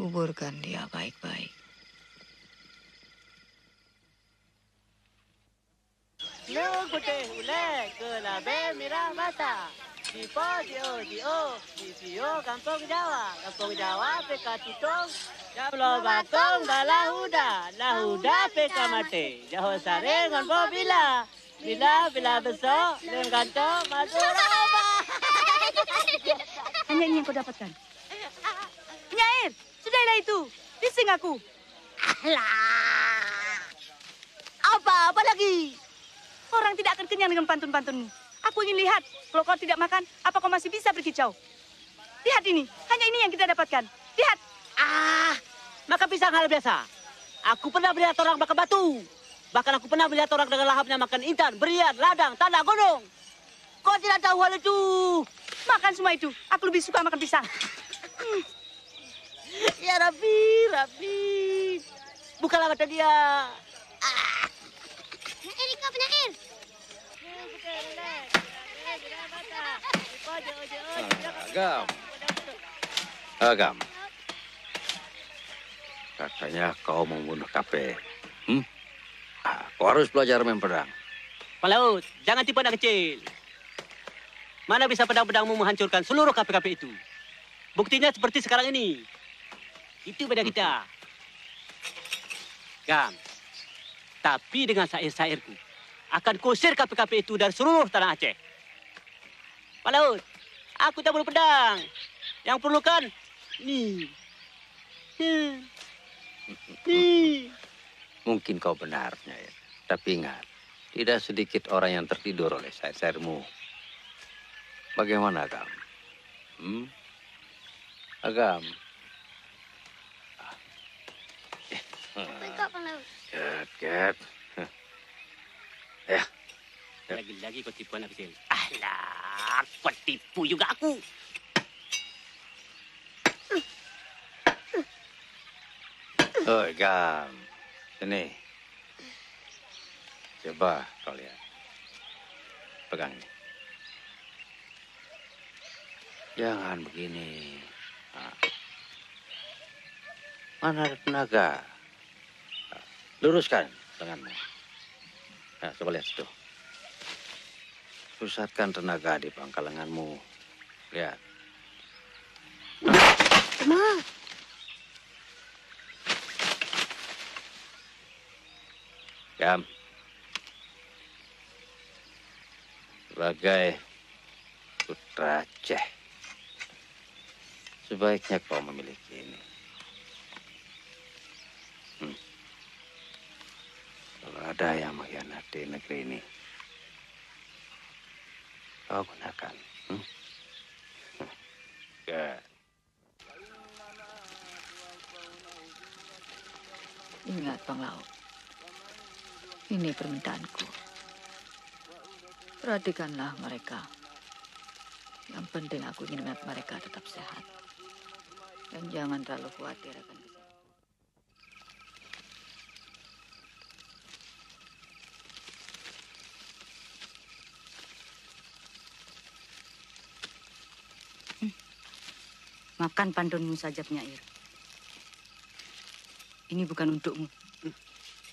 Kuburkan dia baik-baik. Nung putih ulek, kelabe merah mata. Sipo di Sio, Kampung Jawa. Kampung Jawa, PK Tutong. Pulau Bakong, Lahuda PK Mate. Jauh sare, ngonpo bila. Bila besok, dengan kantong, Madura. Hanya ini yang kau dapatkan. Nyair, sudahlah itu. Bising aku. Alah. Apa lagi? Orang tidak akan kenyang dengan pantun-pantunmu. Aku ingin lihat, kalau kau tidak makan, apa kau masih bisa berkicau? Lihat ini, hanya ini yang kita dapatkan. Lihat. Makan pisang hal biasa. Aku pernah melihat orang makan batu. Bahkan aku pernah melihat orang dengan lahapnya makan intan, berian, ladang, tanah, gunung. Kau tidak tahu hal itu. Makan semua itu. Aku lebih suka makan pisang. Ya Rabbi. Bukalah mata dia. Erika penyair. Agam. Katanya kau membunuh KP. Kau harus belajar main pedang. Pak Laut, jangan tipu anak kecil. Mana bisa pedang-pedangmu menghancurkan seluruh KP-KP itu? Buktinya seperti sekarang ini. Itu beda kita. Gam, tapi dengan syair-syairku akan kusir KP-KP itu dari seluruh tanah Aceh. Pak Laut, aku tak perlu pedang. Yang perlukan, nih. Mungkin kau benar, Nyai. Tapi ingat, tidak sedikit orang yang tertidur oleh syair-syairmu. Bagaimana, Agam? Agam? Baik, Pak Laut. Ket. Ya. Lagi-lagi kau tipu anak kecil. Alah, kau tipu juga aku. Oh, Gam. Sini. Coba kau lihat. Pegang ini. Jangan begini. Mana ada tenaga? Luruskan tanganmu. Nah, coba lihat situ. Pusatkan tenaga di pangkal lenganmu. Lihat. Gam. Sebagai putra Aceh, sebaiknya kau memiliki ini. Kalau ada yang mengkhianati negeri ini, kau gunakan. Good. Ingat, Bang Laut. Ini permintaanku. Perhatikanlah mereka. Yang penting aku ingin melihat mereka tetap sehat. Dan jangan terlalu khawatir akan kesehatan. Makan pantunmu saja, penyair. Ini bukan untukmu.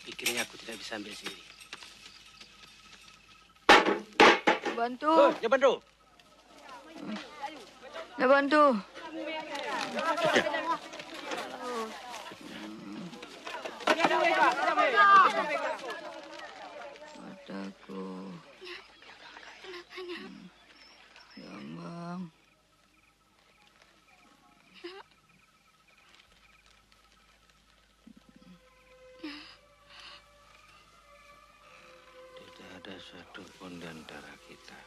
Pikirnya aku tidak bisa ambil sendiri. Bantu. Ya bantu. Ya bantu. Mataku. Ya, Bang. Tidak ada satupun di antara kita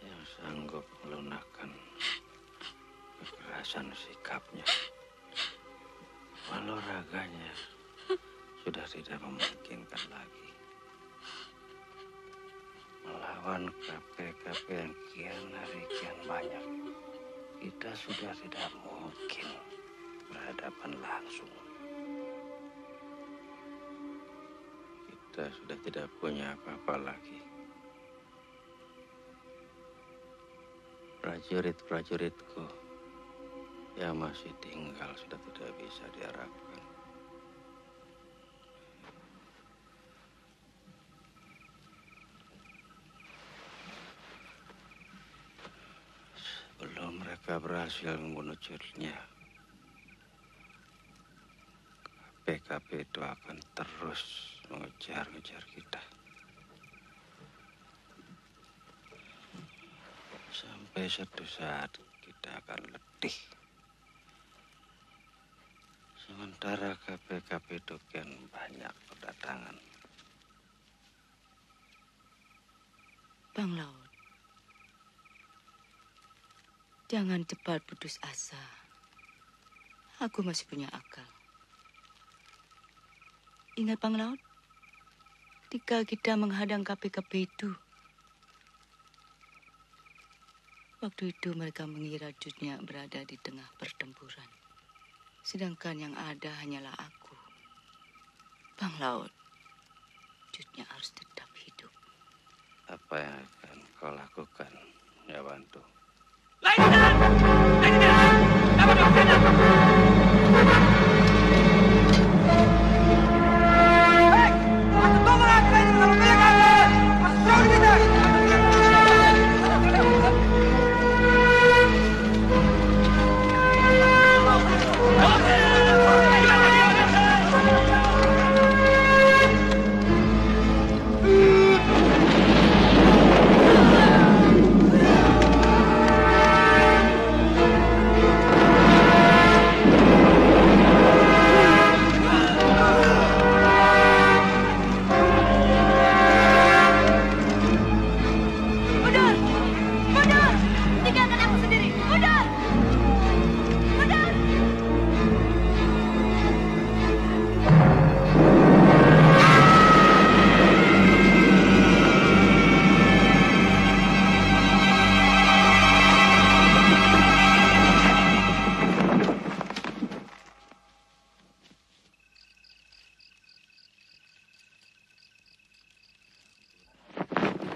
yang sanggup melunakkan kekerasan sikapnya. Walau raganya sudah tidak memungkinkan lagi. Melawan KP-KP yang kian hari kian banyak, kita sudah tidak mungkin berhadapan langsung. Kita sudah tidak punya apa-apa lagi. Prajurit-prajuritku yang masih tinggal sudah tidak bisa diharapkan. Sebelum mereka berhasil membunuh curutnya, KP-KP itu akan terus mengejar-ngejar kita. Sampai suatu saat kita akan letih. Sementara KP-KP itu kian banyak berdatangan. Bang Laut, jangan cepat putus asa. Aku masih punya akal. Ingat Bang Laut, ketika kita menghadang KP-KP itu, waktu itu mereka mengira Jutnya berada di tengah pertempuran. Sedangkan yang ada hanyalah aku. Bang Laut, Jutnya harus tetap hidup. Apa yang akan kau lakukan, ya Bantu?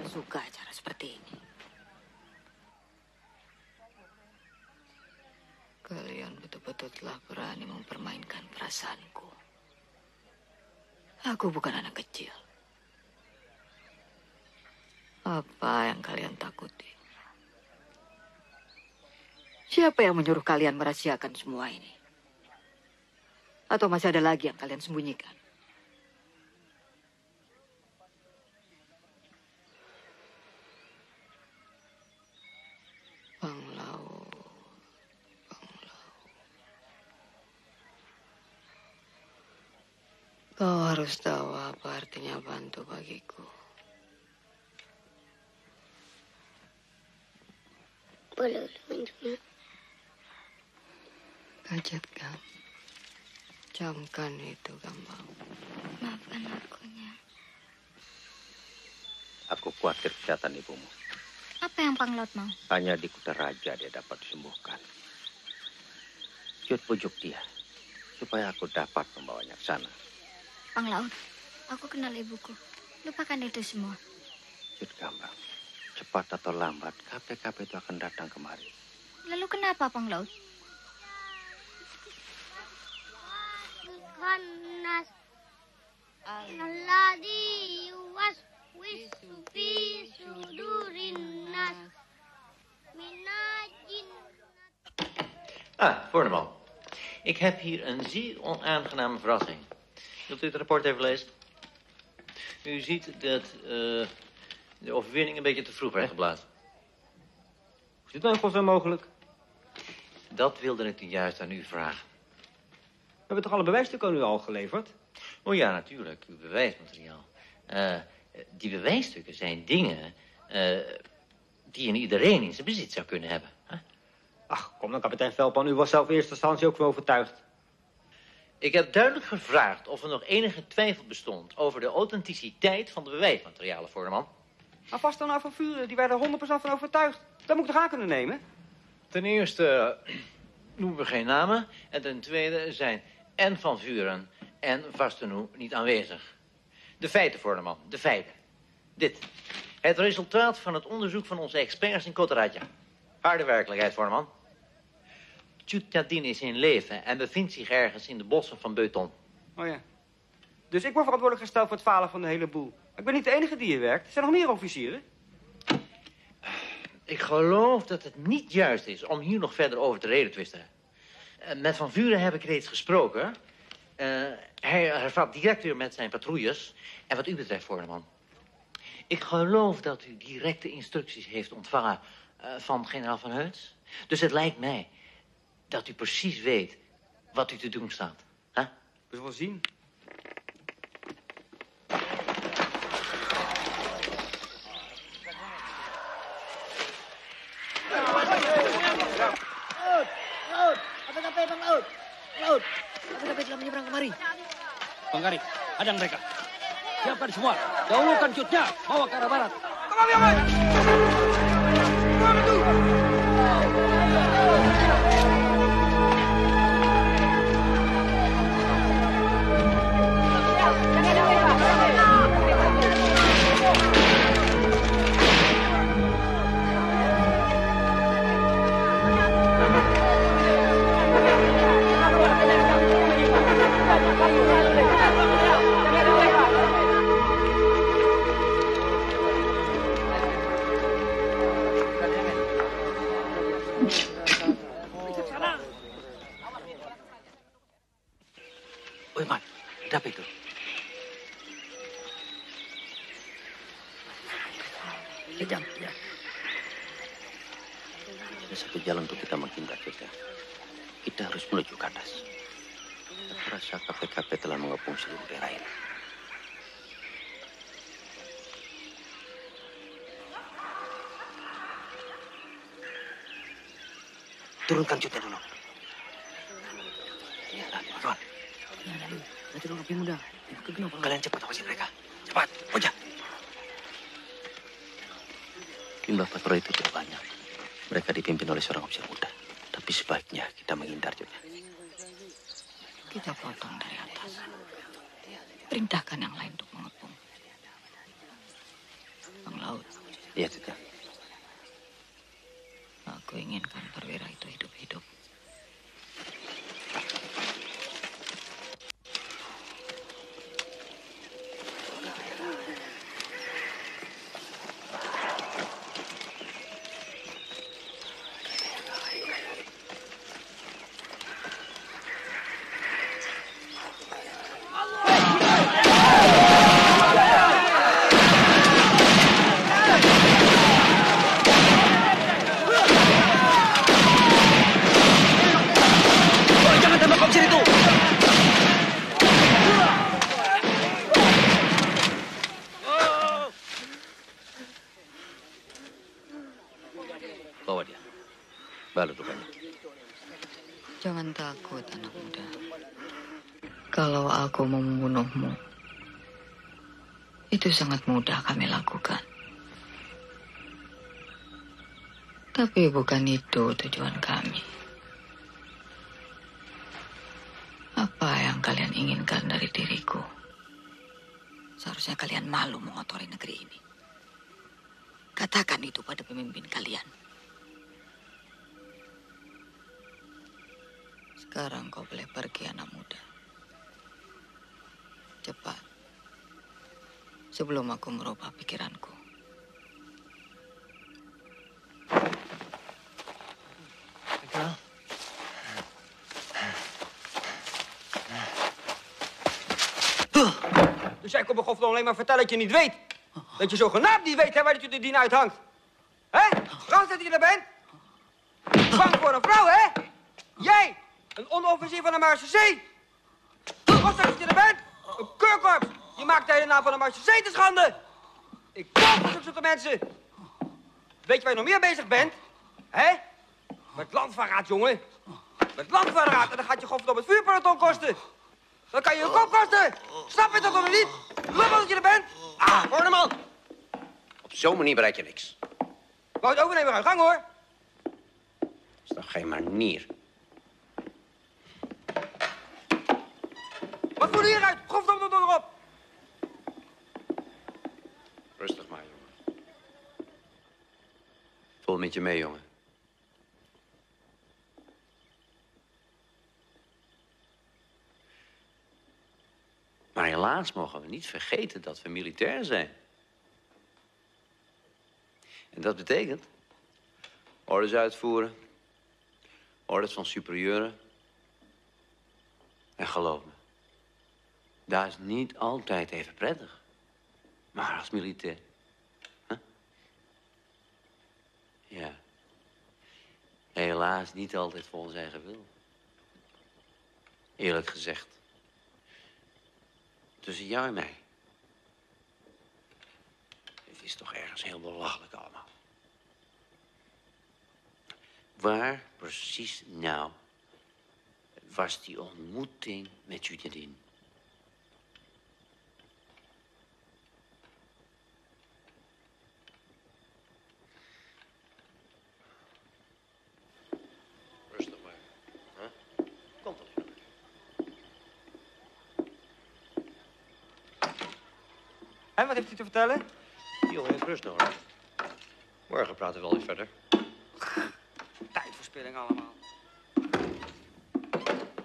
Suka cara seperti ini. Kalian betul-betul telah berani mempermainkan perasaanku. Aku bukan anak kecil. Apa yang kalian takuti? Siapa yang menyuruh kalian merahasiakan semua ini? Atau masih ada lagi yang kalian sembunyikan? Bang Laut. Kau harus tahu apa artinya Bantu bagiku. Boleh minumnya. Kajat, Gam. Camkan itu, Gambang. Maafkan akunya. Aku khawatir kesehatan ibumu. Apa yang Bang Laut mau? Hanya di Kuta Raja dia dapat disembuhkan. Jut pujuk dia, supaya aku dapat membawanya ke sana. Bang Laut, aku kenal ibuku. Lupakan itu semua. Jut Gambang, cepat atau lambat KP-KP itu akan datang kemari. Lalu kenapa Bang Laut? Nas alladhi yuwaswisu fi sudurin nas minajin. Voor de man. Ik heb hier een zeer onaangename verrassing. Wilt u het rapport even lezen? U ziet dat de overwinning een beetje te vroeg werd geblazen. Is dit nou in godsnaam mogelijk? Dat wilde ik juist aan u vragen. We hebben toch alle bewijsstukken aan u al geleverd? Oh ja, natuurlijk. Uw bewijsmateriaal. Die bewijsstukken zijn dingen die iedereen in zijn bezit zou kunnen hebben. Ach, kom dan, kapitein Velpan. U was zelf in eerste instantie ook wel overtuigd. Ik heb duidelijk gevraagd of er nog enige twijfel bestond over de authenticiteit van de bewijsmaterialen, voorman. Maar vast dan nou Van Vuren, die waren er 100% van overtuigd. Dat moet ik toch aan kunnen nemen? Ten eerste noemen we geen namen. En ten tweede zijn en Van Vuren en Vastenoe niet aanwezig. De feiten, voorman, de feiten. Dit. Het resultaat van het onderzoek van onze experts in Kotaradja. Harde werkelijkheid, voorman. Tjutjadin is in leven en bevindt zich ergens in de bossen van Beuton. Oh ja. Dus ik word verantwoordelijk gesteld voor het falen van de hele boel. Ik ben niet de enige die hier werkt. Er zijn nog meer officieren. Ik geloof dat het niet juist is om hier nog verder over te redetwisten. Met Van Vuren heb ik reeds gesproken. Hij hervat direct weer met zijn patrouilles. En wat u betreft, voorman. Ik geloof dat u directe instructies heeft ontvangen van generaal Van Heuts. Dus het lijkt mij dat u precies weet wat u te doen staat. Huh? We zullen zien. KPKP Bang Laut. Laut, KPKP telah menyeberang kemari. Bang Kari, hadang mereka. Siapkan semua. Dahulukan cutnya. Bawa ke arah barat. Oi, Man, ada apa itu? Kejam, ya. Ada satu jalan untuk kita menghindar kita. Kita harus menuju ke atas. Aku rasa KPKP telah mengepung seluruh daerah ini. Turunkan cutnya dulu. Ya, Tuan. Nanti dulu lebih mudah. Kalian cepat awasi mereka. Cepat, Oja. Jumlah patroli itu tidak banyak. Mereka dipimpin oleh seorang officer muda. Tapi sebaiknya kita menghindar juga. Kita potong dari atas. Perintahkan yang lain untuk mengepung. Bang Laut. Iya, Tita. Aku inginkan perwira itu hidup-hidup. Bawa dia. Balut lukanya. Jangan takut, anak muda. Kalau aku mau membunuhmu, itu sangat mudah kami lakukan. Tapi bukan itu tujuan kami. Apa yang kalian inginkan dari diriku? Seharusnya kalian malu mengotori negeri ini. Katakan itu pada pemimpin kalian. Sekarang kau boleh pergi, anak muda. Cepat. Sebelum aku merubah pikiranku. Dus jij komt gewoon alleen maar vertellen dat je niet weet. Dat je zogenaamd niet weet hè, waar je de dien uithangt. Hè? Vrouw dat je er bent? Bang voor een vrouw, hè? Jij, een onderofficier van de Marseillais. Vrouw dat je er bent? Een keurkorps. Je maakt de hele naam van de Marseillais te schande. Ik koop voor zulke mensen. Weet je waar je nog meer bezig bent? Hè? Met landverraad, jongen. Met landverraad. En dan gaat je godverdomme het vuurpeloton kosten. Dan kan je je kop kosten. Snap je dat nog niet? Geloof dat je er bent? Ah, hoor hem al. Op zo'n manier bereik je niks. Wou het overnemen, ga gang hoor. Dat is toch geen manier. Wat voel je hieruit? Godverdomme toch erop. Rustig maar, jongen. Vol met je mee, jongen. Maar helaas mogen we niet vergeten dat we militair zijn. En dat betekent orders uitvoeren, orders van superieuren. En geloof me, dat is niet altijd even prettig. Maar als militair. Huh? Ja. Helaas niet altijd volgens eigen wil. Eerlijk gezegd. Tussen jou en mij. Het is toch ergens heel belachelijk allemaal. Waar precies nou was die ontmoeting met Jutjadin. Rustig maar. Huh? Komt al in. En wat heeft u te vertellen? Die jongen heeft rust nodig. Morgen praten we wel weer verder. Tijdverspilling allemaal.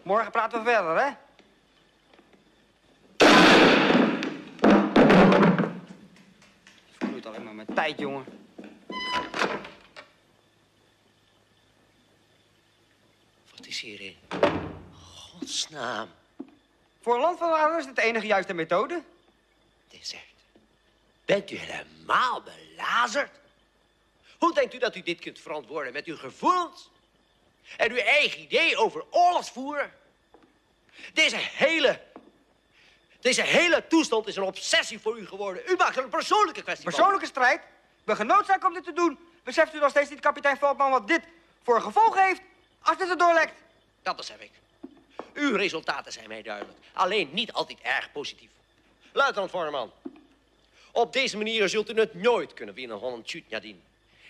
Morgen praten we verder, hè? Het verknoeit alleen maar met tijd, jongen. Wat is hierin? Godsnaam. Voor een landverrader is het de enige juiste methode. Dessert. Bent u helemaal belazerd? Hoe denkt u dat u dit kunt verantwoorden met uw gevoelens? En uw eigen idee over oorlogsvoer? Deze hele toestand is een obsessie voor u geworden. U maakt er een persoonlijke kwestie van. Persoonlijke strijd? Ik ben genoodzaakt om dit te doen. Beseft u nog steeds niet, kapitein Veldman, wat dit voor gevolg heeft als dit er doorlekt? Dat besef ik. Uw resultaten zijn mij duidelijk. Alleen niet altijd erg positief. Luitenant Vorman. Op deze manier zult u het nooit kunnen winnen van een Jutjadin.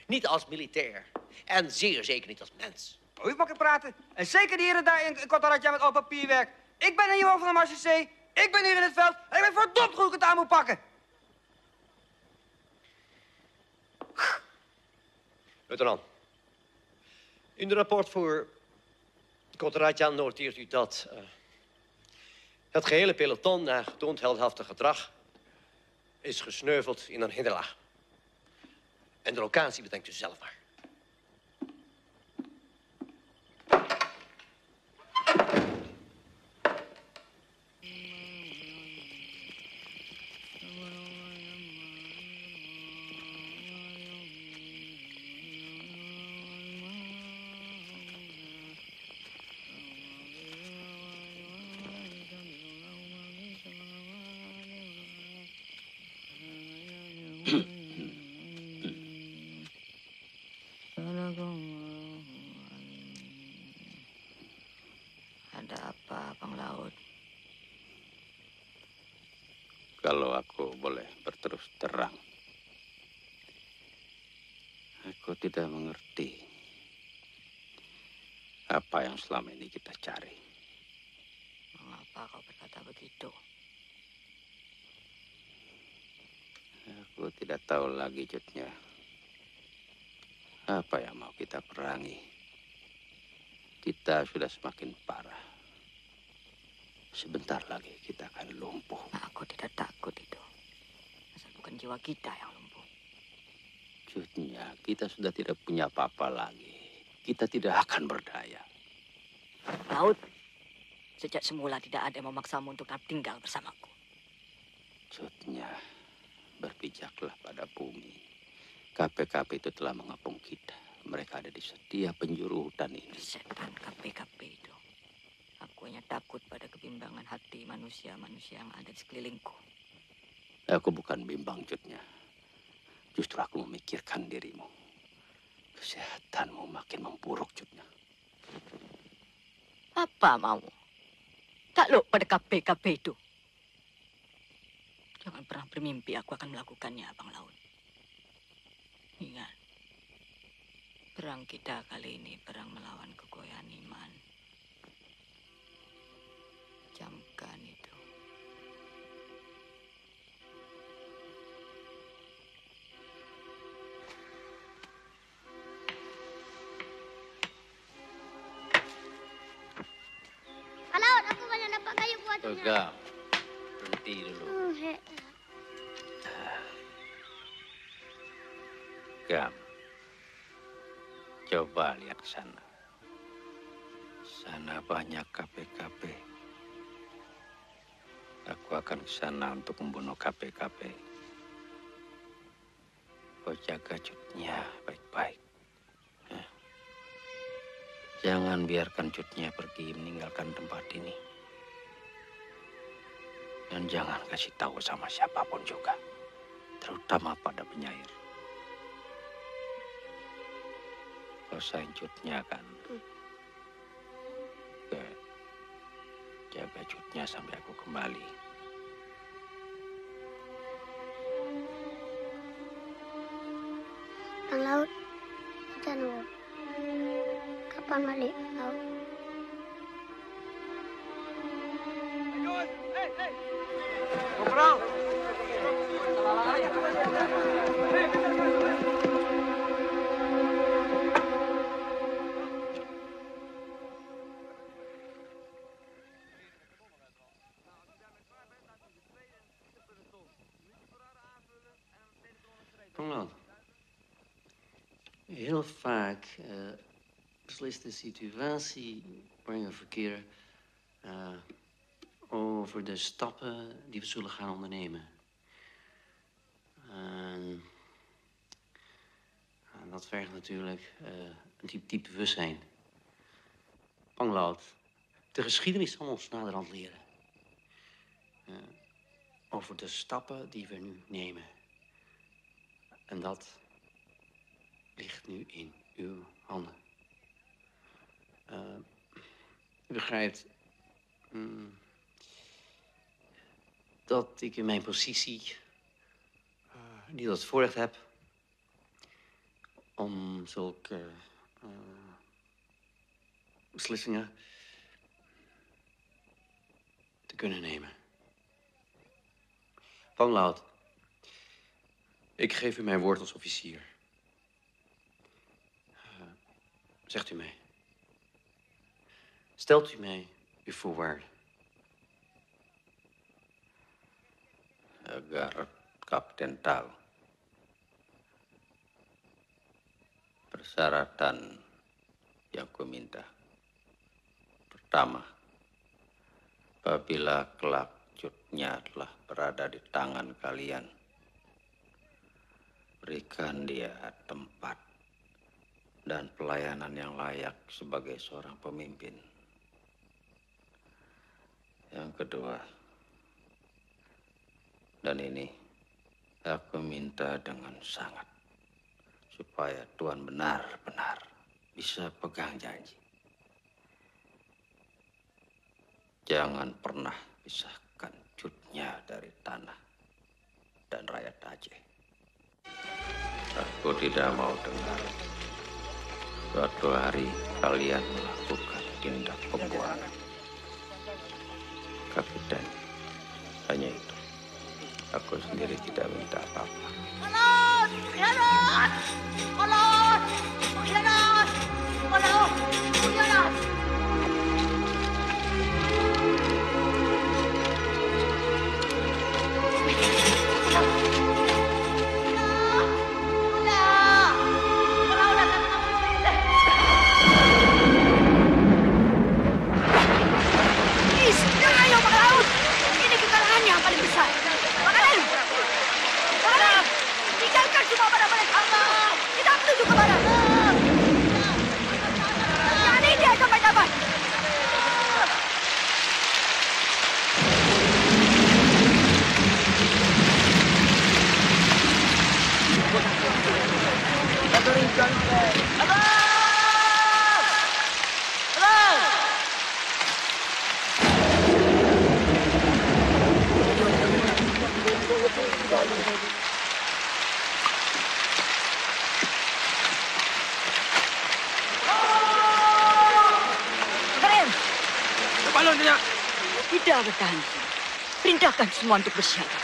Niet als militair. En zeer zeker niet als mens. U mag praten. En zeker die heren daar in Cotaratja met al papierwerk. Ik ben hier over de Marseillais. Ik ben hier in het veld. En ik ben verdomd goed ik het aan moet pakken. Luitenant. In het rapport voor Cotaratja noteert u dat het gehele peloton na getoond heldhaftig gedrag is gesneuveld in een hinderlaag. En de locatie bedenkt u zelf maar. Ada apa, Bang Laut? Kalau aku boleh berterus terang, aku tidak mengerti apa yang selama ini kita cari. Mengapa kau berkata begitu? Aku tidak tahu lagi, Jutnya. Apa yang mau kita perangi? Kita sudah semakin parah. Sebentar lagi kita akan lumpuh. Aku tidak takut itu. Asal bukan jiwa kita yang lumpuh. Jutnya, kita sudah tidak punya apa-apa lagi. Kita tidak akan berdaya. Laut, sejak semula tidak ada yang memaksamu untuk tetap tinggal bersamaku. Jutnya, berpijaklah pada bumi. KP-KP itu telah mengepung kita. Mereka ada di setiap penjuru hutan ini. Setan KP-KP itu. Aku hanya takut pada kebimbangan hati manusia-manusia yang ada di sekelilingku. Aku bukan bimbang, Jutnya. Justru aku memikirkan dirimu. Kesehatanmu makin memburuk, Jutnya. Apa mau? Takluk pada KP-KP itu. Jangan pernah bermimpi aku akan melakukannya, Abang Laut. Ingat, perang kita kali ini perang melawan kegoyaan iman. Camkan itu. Kalau aku banyak dapat kayu buat Pegang. Berhenti dulu. Gam. Coba lihat ke sana. Sana banyak KP-KP. Aku akan ke sana untuk membunuh KP-KP. Kau jaga Jutnya baik-baik. Ya. Jangan biarkan Jutnya pergi meninggalkan tempat ini. Dan jangan kasih tahu sama siapapun juga. Terutama pada penyair. Kau sayang Jutnya kan? Oke. Cutnya sampai aku kembali. Bang Laut, Janur, kapan balik Laut? Kopral! Panglaut. Heel vaak beslist de situatie waarin we verkeren over de stappen die we zullen gaan ondernemen. En dat vergt natuurlijk een diep bewustzijn. Panglaut, de geschiedenis zal ons naderhand leren. Over de stappen die we nu nemen. En dat ligt nu in uw handen. U begrijpt dat ik in mijn positie niet het voorrecht heb om zulke beslissingen te kunnen nemen. Panglaut, ik geef u mijn woord als officier. Zegt u mij. Stelt u mij uw voorwaarden. Agar Kapten tahu persyaratan yang kuminta. Pertama, apabila kelak Cutnya telah berada di tangan kalian, berikan dia tempat dan pelayanan yang layak sebagai seorang pemimpin. Yang kedua, dan ini aku minta dengan sangat, supaya Tuan benar-benar bisa pegang janji. Jangan pernah pisahkan Cutnya dari tanah dan rakyat Aceh. Aku tidak mau dengar suatu hari kalian melakukan tindak pembuangan. Kapten, hanya itu. Aku sendiri tidak minta apa-apa. Maut! Khianat! Maut! Khianat! Maut! Khianat! Tidak bertahan. Perintahkan semua untuk bersiaga.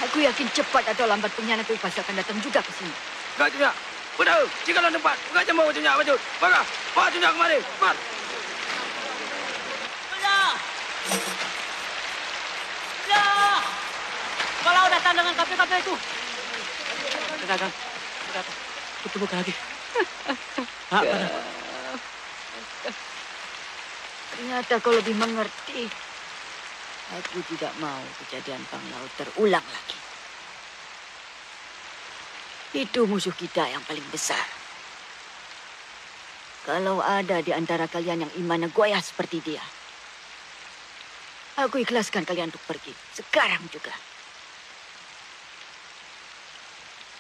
Aku yakin cepat atau lambat pengkhianat itu pasti akan datang juga ke sini. Enggak, Cunya. Betul. Jika dalam tempat, enggak jam bawa Cunya. Baju. Bawa Cunya kemari. Cepat. Cunya! Cunya! Kalau datang dengan kafe-kafe itu. Datang. Ketemu lagi. Ternyata kau lebih mengerti. Aku tidak mau kejadian Panglaut terulang lagi. Itu musuh kita yang paling besar. Kalau ada di antara kalian yang imannya goyah seperti dia, aku ikhlaskan kalian untuk pergi. Sekarang juga.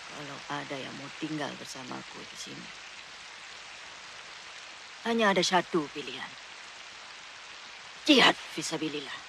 Kalau ada yang mau tinggal bersamaku di sini, hanya ada satu pilihan. Jihad fisabilillah.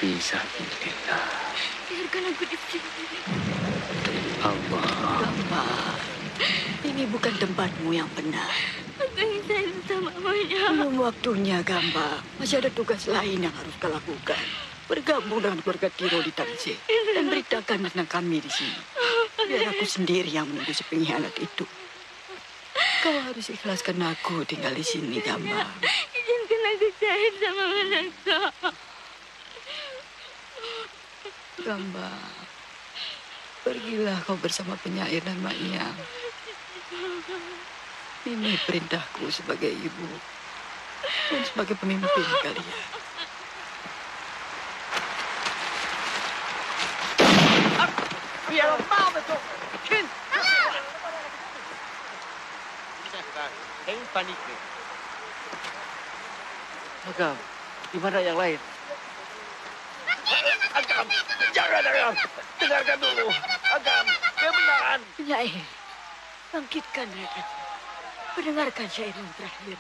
Fisabilillah. Biarkan aku di sini. Allah. Gambar. Ini bukan tempatmu yang benar. Aku ingin saya bersama Ayah. Belum waktunya, Gambar. Masih ada tugas lain yang harus kau lakukan. Bergabung dengan keluarga Tiro di Tangsel dan beritakan tentang kami di sini. Biar aku sendiri yang menunggu si pengkhianat itu. Kau harus ikhlaskan aku tinggal di sini, Gambar. Izinkan aku jahit sama mereka. Gambar, pergilah kau bersama penyair dan Mak-Iyang. Ini perintahku sebagai ibu dan sebagai pemimpin kalian. Biar mau betul. Kin. Geen paniek meer. Agam, di mana yang lain? Agam, jangan Agam. Dengarkan dulu. Agam, kebenaran. Penyair, bangkitkan mereka. Pendengarkan syair yang terakhir.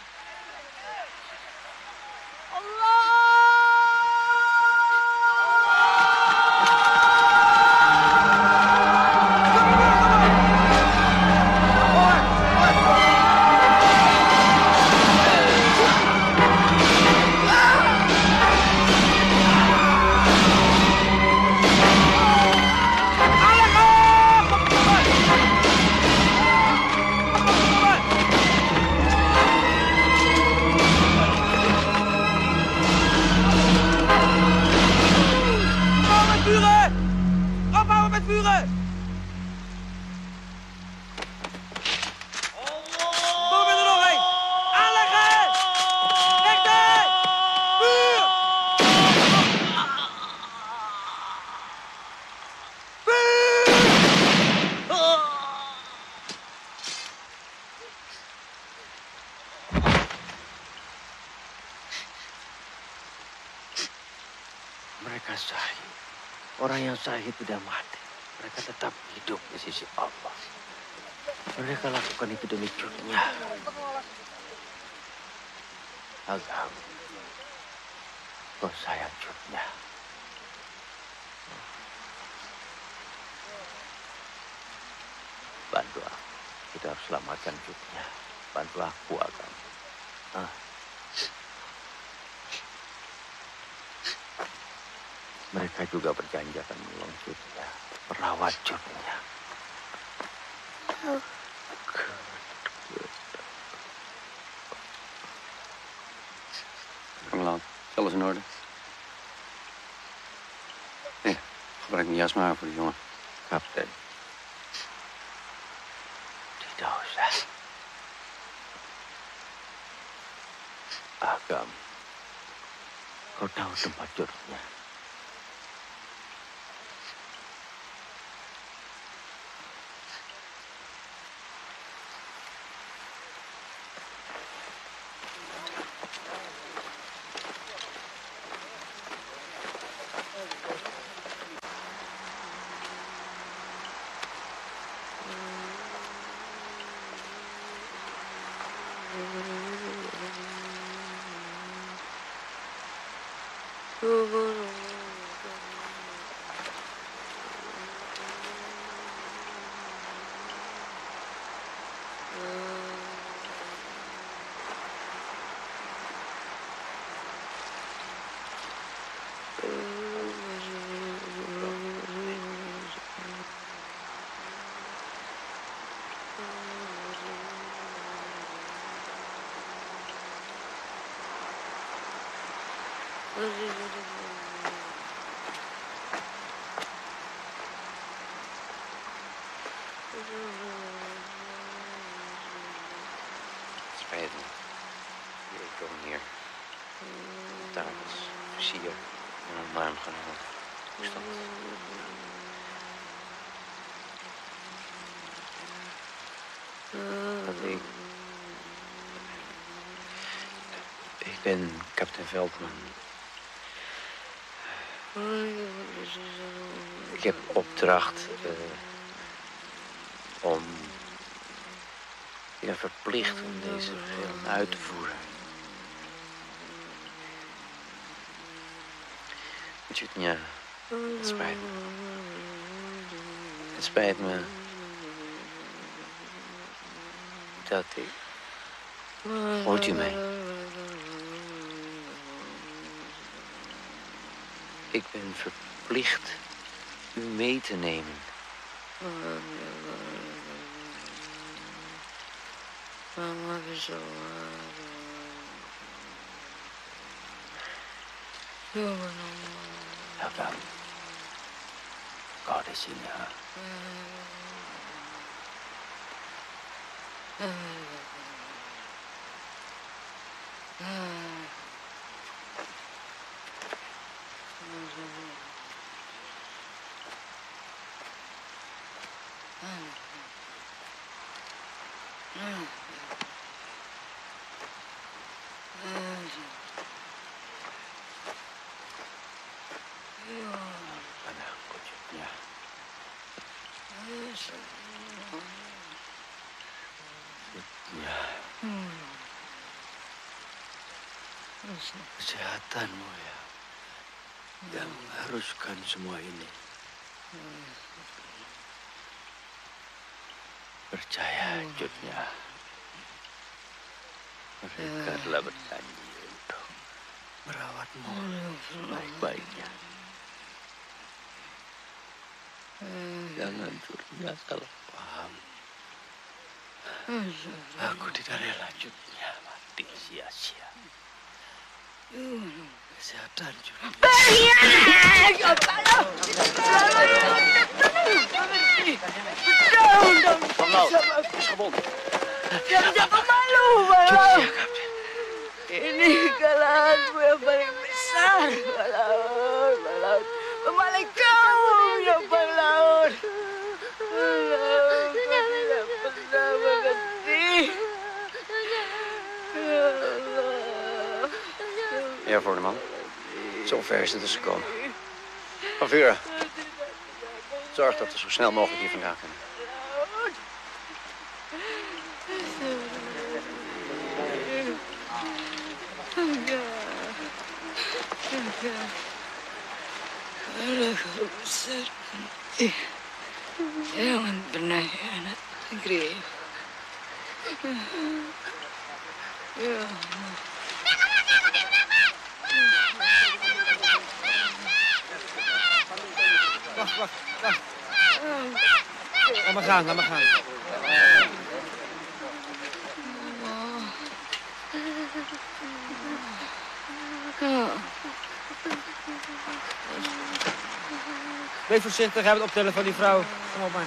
Mereka syahid. Orang yang syahid tidak mati. Mereka tetap hidup di sisi Allah. Mereka lakukan itu demi dunia. Agam, kau sayang dunia. Bantu aku. Kita harus selamatkan dunia. Bantu aku, Agam. Mereka juga berjanji akan menolong Jutnya, merawat Jutnya. Kameraad, is alles in orde? Nee, gebruik mijn jas maar voor de jongen. Kapten. Tidak usah. Agam, kau tahu tempat Jutnya? Spijt me. Jullie komen hier. tafels, versier en een warm genomen toestand. Ik ben kapitein Veldman. Ik heb opdracht om... Ik ben verplicht om deze film uit te voeren. Ja, het spijt me. Het spijt me dat ik... Hoort u mij? Ik ben verplicht u mee te nemen. Nou dan, kau di sini ha. Kesehatanmu ya, yang mengharuskan semua ini. Percaya, Jutnya. Mereka telah berjanji untuk merawatmu sebaik-baiknya. Jangan Jutnya salah paham. Aku tidak rela Jutnya mati sia-sia. Kesehatan juga. Van Lout is gewond. Jangan pemalu, Balaut. Ini kesalahanmu yang paling besar, Balaut. Balaut. Pemaling kaum ya, Balaut. Balaut, kau tidak pernah mengerti. Ya Allah. Ja, Voorneman. Zover is het dus gekomen. Van Vuren. Zorg dat we zo snel mogelijk hier vandaan kunnen. Jangan pernah anak negeri. Ya Allah. Wacht. Laat maar gaan. Wees voorzichtig, hij het optellen van die vrouw. Kom op maar.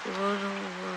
Oh,